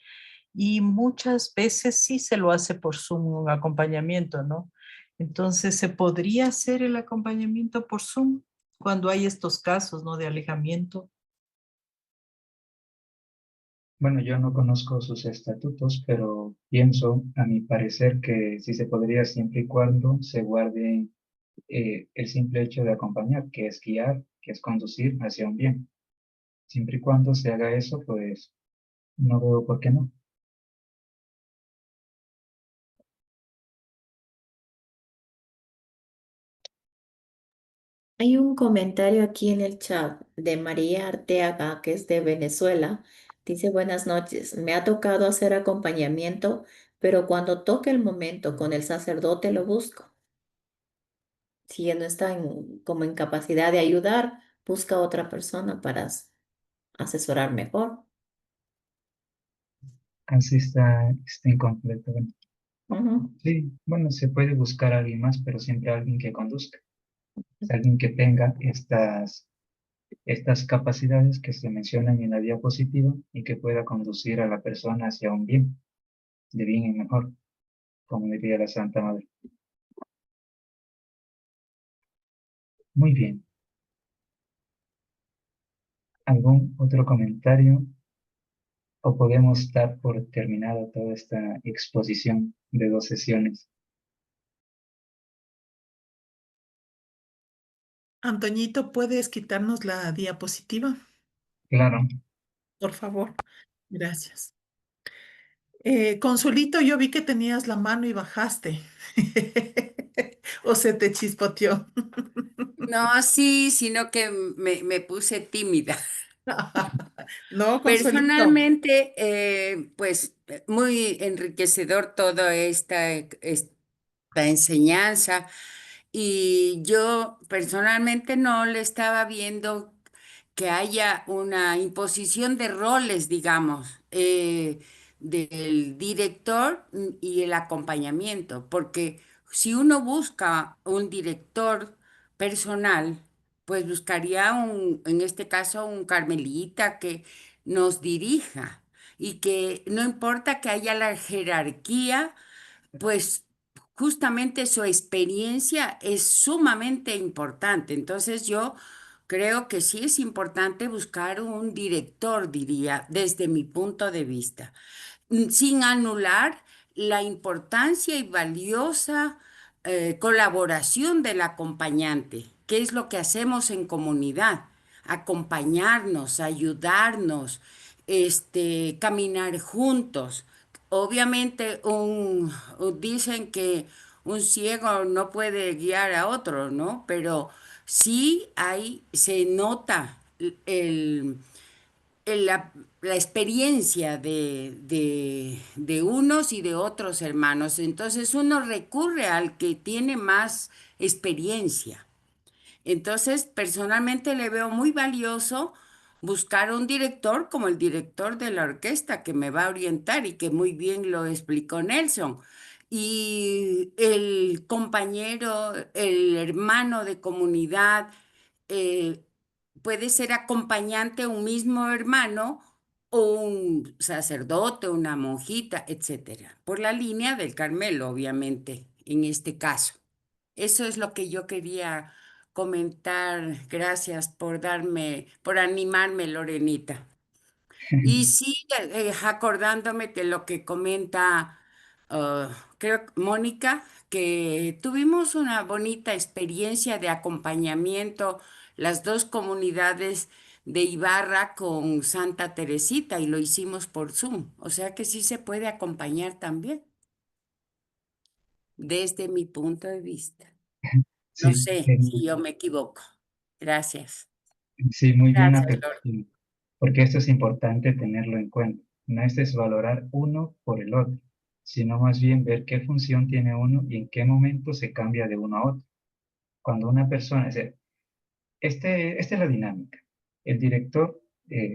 y muchas veces sí se lo hace por Zoom un acompañamiento, ¿no? Entonces, ¿se podría hacer el acompañamiento por Zoom cuando hay estos casos, ¿no? De alejamiento? Bueno, yo no conozco sus estatutos, pero pienso, a mi parecer, que sí se podría siempre y cuando se guarde el simple hecho de acompañar, que es guiar, que es conducir hacia un bien. Siempre y cuando se haga eso, pues no veo por qué no. Hay un comentario aquí en el chat de María Arteaga, que es de Venezuela. Dice, buenas noches, me ha tocado hacer acompañamiento, pero cuando toque el momento con el sacerdote lo busco. Si él no está como en capacidad de ayudar, busca a otra persona para asesorar mejor. Así está incompleto. Bueno, Ujú. sí, bueno, se puede buscar a alguien más, pero siempre alguien que conduzca. Es alguien que tenga estas capacidades que se mencionan en la diapositiva y que pueda conducir a la persona hacia un bien, de bien en mejor, como diría la Santa Madre. Muy bien. ¿Algún otro comentario? ¿O podemos dar por terminada toda esta exposición de 2 sesiones? Antoñito, ¿puedes quitarnos la diapositiva? Claro. Por favor. Gracias. Consuelito, yo vi que tenías la mano y bajaste. ¿O se te chispoteó? No, sí, sino que me puse tímida. No, Consuelito. Personalmente, pues muy enriquecedor toda esta enseñanza. Y yo personalmente no le estaba viendo que haya una imposición de roles, digamos, del director y el acompañamiento, porque si uno busca un director personal, pues buscaría en este caso, un carmelita que nos dirija y que no importa que haya la jerarquía, pues justamente su experiencia es sumamente importante. Entonces yo creo que sí es importante buscar un director, diría, desde mi punto de vista, sin anular la importancia y valiosa colaboración del acompañante, que es lo que hacemos en comunidad, acompañarnos, ayudarnos, caminar juntos. Obviamente dicen que un ciego no puede guiar a otro, ¿no? Pero sí se nota la experiencia de unos y de otros hermanos. Entonces uno recurre al que tiene más experiencia. Entonces, personalmente le veo muy valioso buscar un director como el director de la orquesta que me va a orientar y que muy bien lo explicó Nelson. Y el compañero, el hermano de comunidad, eh, puede ser acompañante un mismo hermano o un sacerdote, una monjita, etcétera, por la línea del Carmelo, obviamente, en este caso. Eso es lo que yo quería comentar. Gracias por animarme, Lorenita. Y sí, acordándome de lo que comenta, creo, Mónica, que tuvimos una bonita experiencia de acompañamiento, las dos comunidades de Ibarra con Santa Teresita, y lo hicimos por Zoom. O sea que sí se puede acompañar también, desde mi punto de vista. No Sí, sé si yo me equivoco. Gracias. sí, muy bien la Gracias, Lore. perspectiva, porque esto es importante tenerlo en cuenta. No es desvalorar uno por el otro, sino más bien ver qué función tiene uno y en qué momento se cambia de uno a otro. Cuando una persona, esta es la dinámica. El director,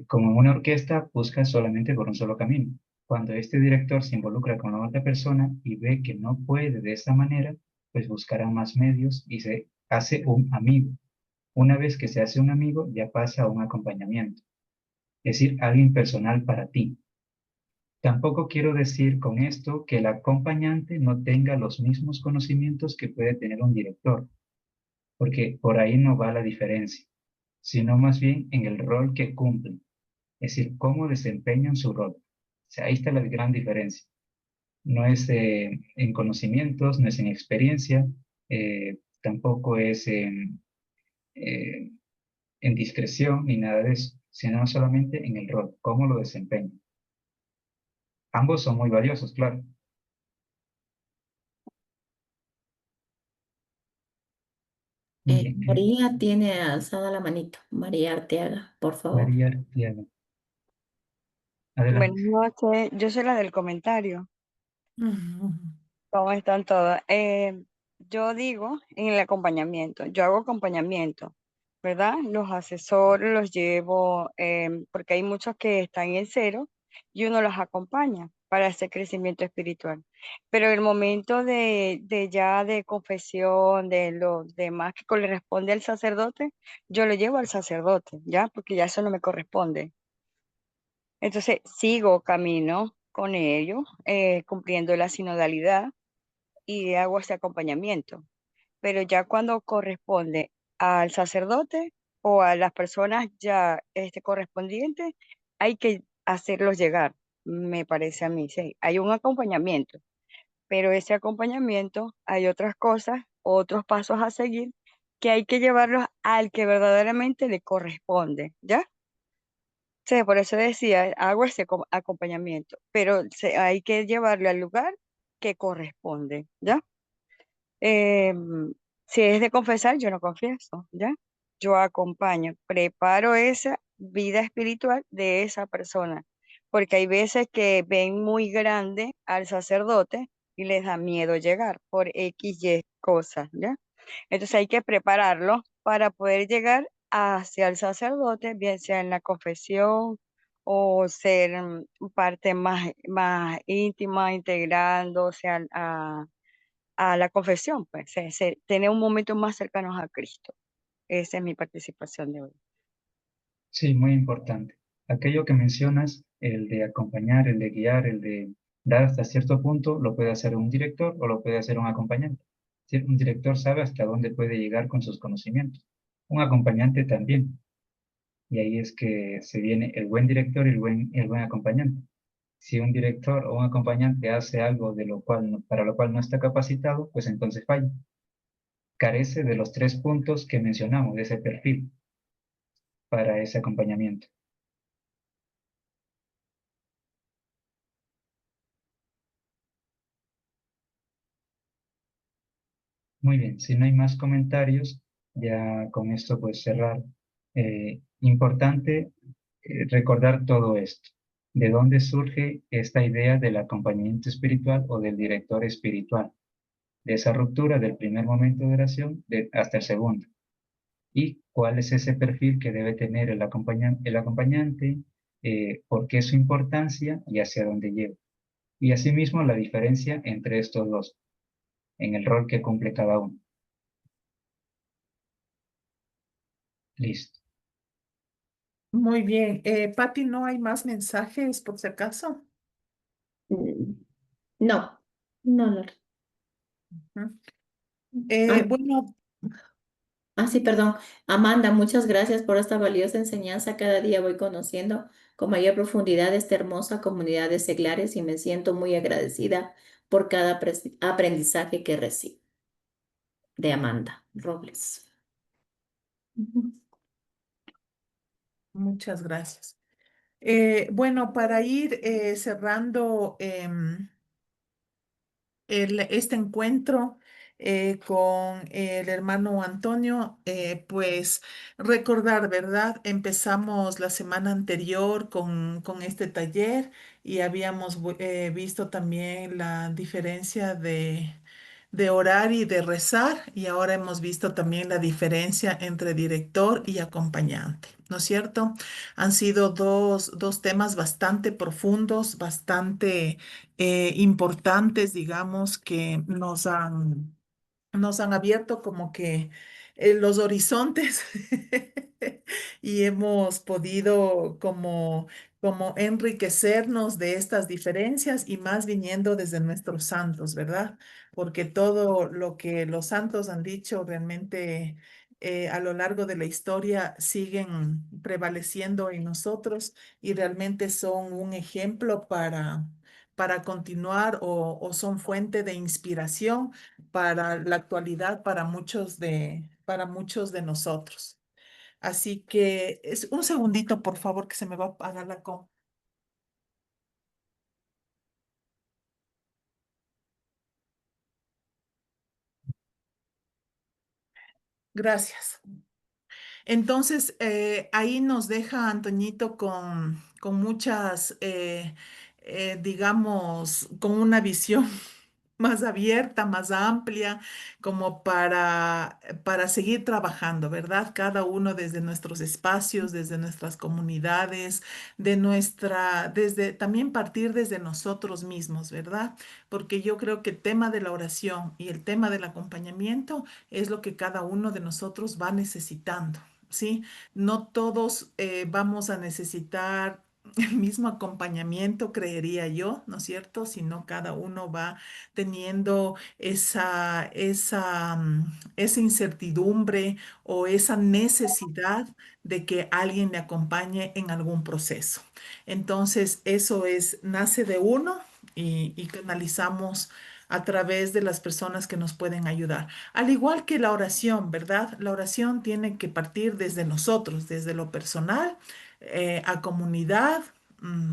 como en una orquesta, busca solamente por un solo camino. Cuando este director se involucra con la otra persona y ve que no puede de esa manera, pues buscará más medios y se hace un amigo. Una vez que se hace un amigo, ya pasa a un acompañamiento, es decir, alguien personal para ti. Tampoco quiero decir con esto que el acompañante no tenga los mismos conocimientos que puede tener un director, porque por ahí no va la diferencia, sino más bien en el rol que cumplen, es decir, cómo desempeñan su rol. O sea, ahí está la gran diferencia. No es en conocimientos, no es en experiencia, tampoco es eh, en discreción ni nada de eso, sino solamente en el rol, cómo lo desempeñan. Ambos son muy valiosos, claro. Muy bien. María tiene alzada la manito. María Arteaga, por favor. María Arteaga. Buenas Adelante. noches, yo soy la del comentario. ¿Cómo están todas? Yo digo en el acompañamiento, yo hago acompañamiento, ¿verdad? Los asesoro, los llevo, porque hay muchos que están en cero y uno los acompaña para ese crecimiento espiritual. Pero el momento de ya de confesión, de lo demás que le responde al sacerdote, yo lo llevo al sacerdote, ¿ya? Porque ya eso no me corresponde. Entonces sigo camino con ellos, cumpliendo la sinodalidad y hago ese acompañamiento. Pero ya cuando corresponde al sacerdote o a las personas ya correspondientes, hay que hacerlos llegar, me parece a mí. Sí, hay un acompañamiento, pero ese acompañamiento hay otras cosas, otros pasos a seguir que hay que llevarlos al que verdaderamente le corresponde, ¿ya? Sí, por eso decía, hago ese acompañamiento, pero hay que llevarlo al lugar que corresponde, ¿ya? Si es de confesar, yo no confieso, ¿ya? Yo acompaño, preparo esa vida espiritual de esa persona, porque hay veces que ven muy grande al sacerdote y les da miedo llegar por X, Y cosas, ¿ya? Entonces hay que prepararlo para poder llegar hacia el sacerdote, bien sea en la confesión o ser parte más íntima, integrándose a la confesión, pues, tener un momento más cercanos a Cristo. Esa es mi participación de hoy. Sí, muy importante. Aquello que mencionas, el de acompañar, el de guiar, el de dar hasta cierto punto, lo puede hacer un director o lo puede hacer un acompañante. Es decir, un director sabe hasta dónde puede llegar con sus conocimientos. Un acompañante también. Y ahí es que se viene el buen director y el buen acompañante. Si un director o un acompañante hace algo de lo cual para lo cual no está capacitado, pues entonces falla. Carece de los 3 puntos que mencionamos, de ese perfil para ese acompañamiento. Muy bien, si no hay más comentarios, ya con esto pues cerrar. Importante recordar todo esto. ¿De dónde surge esta idea del acompañamiento espiritual o del director espiritual? De esa ruptura del primer momento de oración hasta el segundo. y cuál es ese perfil que debe tener el acompañante, por qué su importancia y hacia dónde lleva. Y asimismo la diferencia entre estos dos, en el rol que cumple cada uno. Listo. Muy bien. Patti, ¿no hay más mensajes por si acaso? Mm, No, no, Lore. Ujú. Ah, Bueno, sí, perdón. Amanda, muchas gracias por esta valiosa enseñanza. Cada día voy conociendo con mayor profundidad esta hermosa comunidad de seglares y me siento muy agradecida por cada aprendizaje que recibo. De Amanda Robles. Ujú. muchas gracias. Bueno, para ir cerrando este encuentro con el hermano Antonio, pues recordar, ¿verdad? Empezamos la semana anterior con este taller y habíamos visto también la diferencia de orar y de rezar, y ahora hemos visto también la diferencia entre director y acompañante, ¿no es cierto? Han sido dos temas bastante profundos, bastante importantes, digamos, que nos han abierto como que los horizontes y hemos podido como enriquecernos de estas diferencias y más viniendo desde nuestros santos, ¿verdad? Porque todo lo que los santos han dicho realmente a lo largo de la historia siguen prevaleciendo en nosotros y realmente son un ejemplo para continuar o son fuente de inspiración para la actualidad, para muchos de nosotros. Así que es un segundito, por favor, que se me va a apagar la com. Gracias. Entonces, ahí nos deja Antoñito con muchas, digamos, con una visión más abierta, más amplia, como para seguir trabajando, ¿verdad? Cada uno desde nuestros espacios, desde nuestras comunidades, desde también partir desde nosotros mismos, ¿verdad? Porque yo creo que el tema de la oración y el tema del acompañamiento es lo que cada uno de nosotros va necesitando. ¿Sí? No todos vamos a necesitar el mismo acompañamiento, creería yo, ¿no es cierto? Sino cada uno va teniendo esa incertidumbre o esa necesidad de que alguien le acompañe en algún proceso. Entonces, nace de uno y canalizamos a través de las personas que nos pueden ayudar. Al igual que la oración, ¿verdad? La oración tiene que partir desde nosotros, desde lo personal, a comunidad,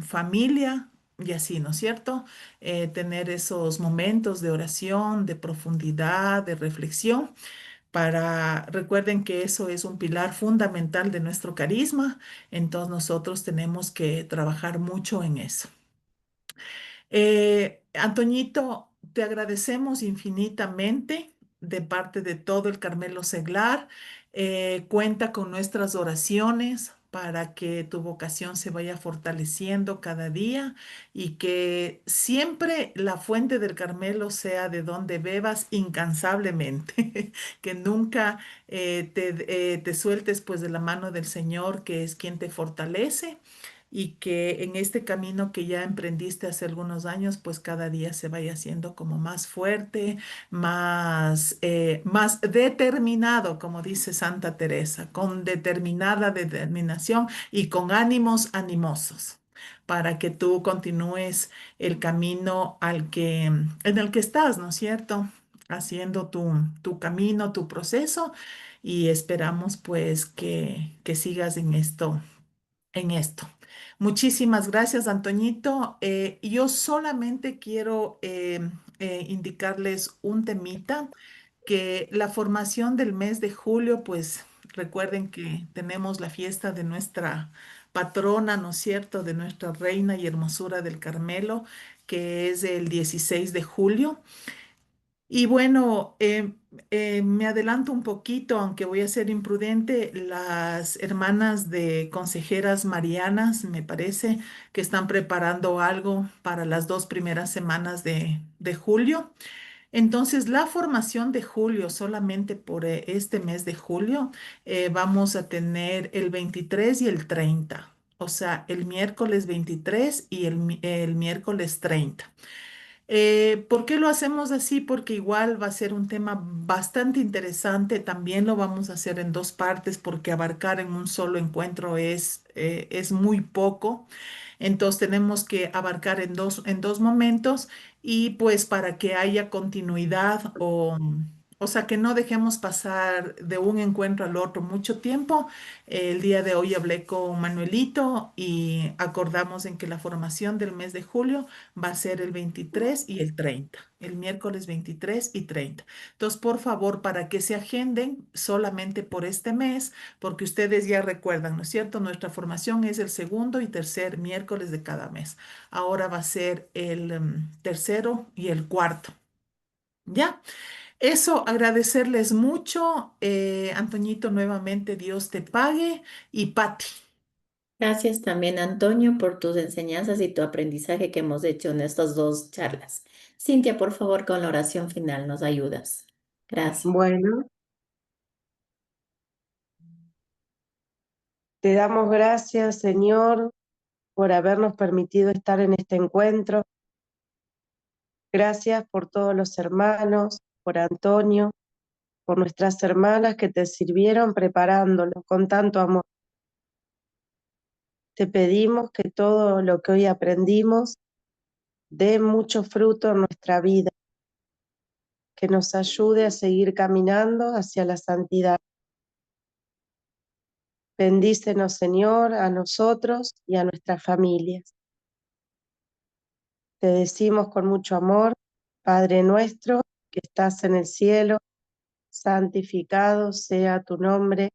familia y así, ¿no es cierto? Tener esos momentos de oración, de profundidad, de reflexión. Recuerden que eso es un pilar fundamental de nuestro carisma, entonces nosotros tenemos que trabajar mucho en eso. Antoñito, te agradecemos infinitamente de parte de todo el Carmelo Seglar. Cuenta con nuestras oraciones para que tu vocación se vaya fortaleciendo cada día y que siempre la fuente del Carmelo sea de donde bebas incansablemente, que nunca te sueltes pues de la mano del Señor, que es quien te fortalece y que en este camino que ya emprendiste hace algunos años, pues cada día se vaya haciendo como más fuerte, más determinado, como dice Santa Teresa, con determinada determinación y con ánimos animosos, para que tú continúes el camino en el que estás, ¿no es cierto? Haciendo tu camino, tu proceso, y esperamos pues que sigas en esto. Muchísimas gracias, Antoñito. Yo solamente quiero indicarles un temita, que la formación del mes de julio, pues recuerden que tenemos la fiesta de nuestra patrona, ¿no es cierto?, de nuestra reina y hermosura del Carmelo, que es el 16 de julio. Y bueno, Me adelanto un poquito, aunque voy a ser imprudente. Las hermanas de consejeras marianas, me parece, que están preparando algo para las 2 primeras semanas de julio. Entonces, la formación de julio, solamente por este mes de julio, vamos a tener el 23 y el 30. O sea, el miércoles 23 y el miércoles 30. ¿Por qué lo hacemos así? Porque igual va a ser un tema bastante interesante. También lo vamos a hacer en 2 partes porque abarcar en un solo encuentro es muy poco. Entonces tenemos que abarcar en dos momentos y pues para que haya continuidad o sea, que no dejemos pasar de un encuentro al otro mucho tiempo. El día de hoy hablé con Manuelito y acordamos en que la formación del mes de julio va a ser el 23 y el 30, el miércoles 23 y 30. Entonces, por favor, para que se agenden solamente por este mes, porque ustedes ya recuerdan, ¿no es cierto? Nuestra formación es el segundo y tercer miércoles de cada mes. Ahora va a ser el tercero y el cuarto. ¿Ya? Eso, agradecerles mucho. Antoñito, nuevamente, Dios te pague. Y Pati. Gracias también, Antonio, por tus enseñanzas y tu aprendizaje que hemos hecho en estas 2 charlas. Cintia, por favor, con la oración final nos ayudas. Gracias. Bueno, te damos gracias, Señor, por habernos permitido estar en este encuentro. Gracias por todos los hermanos, por Antonio, por nuestras hermanas que te sirvieron preparándolo con tanto amor. Te pedimos que todo lo que hoy aprendimos dé mucho fruto en nuestra vida, que nos ayude a seguir caminando hacia la santidad. Bendícenos, Señor, a nosotros y a nuestras familias. Te decimos con mucho amor, Padre nuestro, que estás en el cielo, santificado sea tu nombre,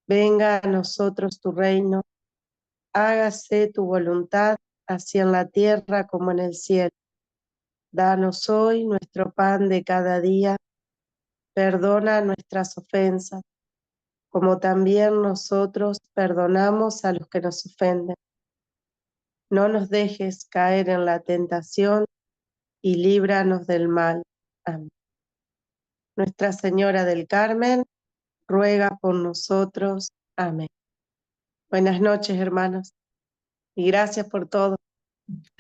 venga a nosotros tu reino, hágase tu voluntad, así en la tierra como en el cielo. Danos hoy nuestro pan de cada día, perdona nuestras ofensas, como también nosotros perdonamos a los que nos ofenden. No nos dejes caer en la tentación y líbranos del mal. Amén. Nuestra Señora del Carmen, ruega por nosotros. Amén. Buenas noches, hermanos, y gracias por todo.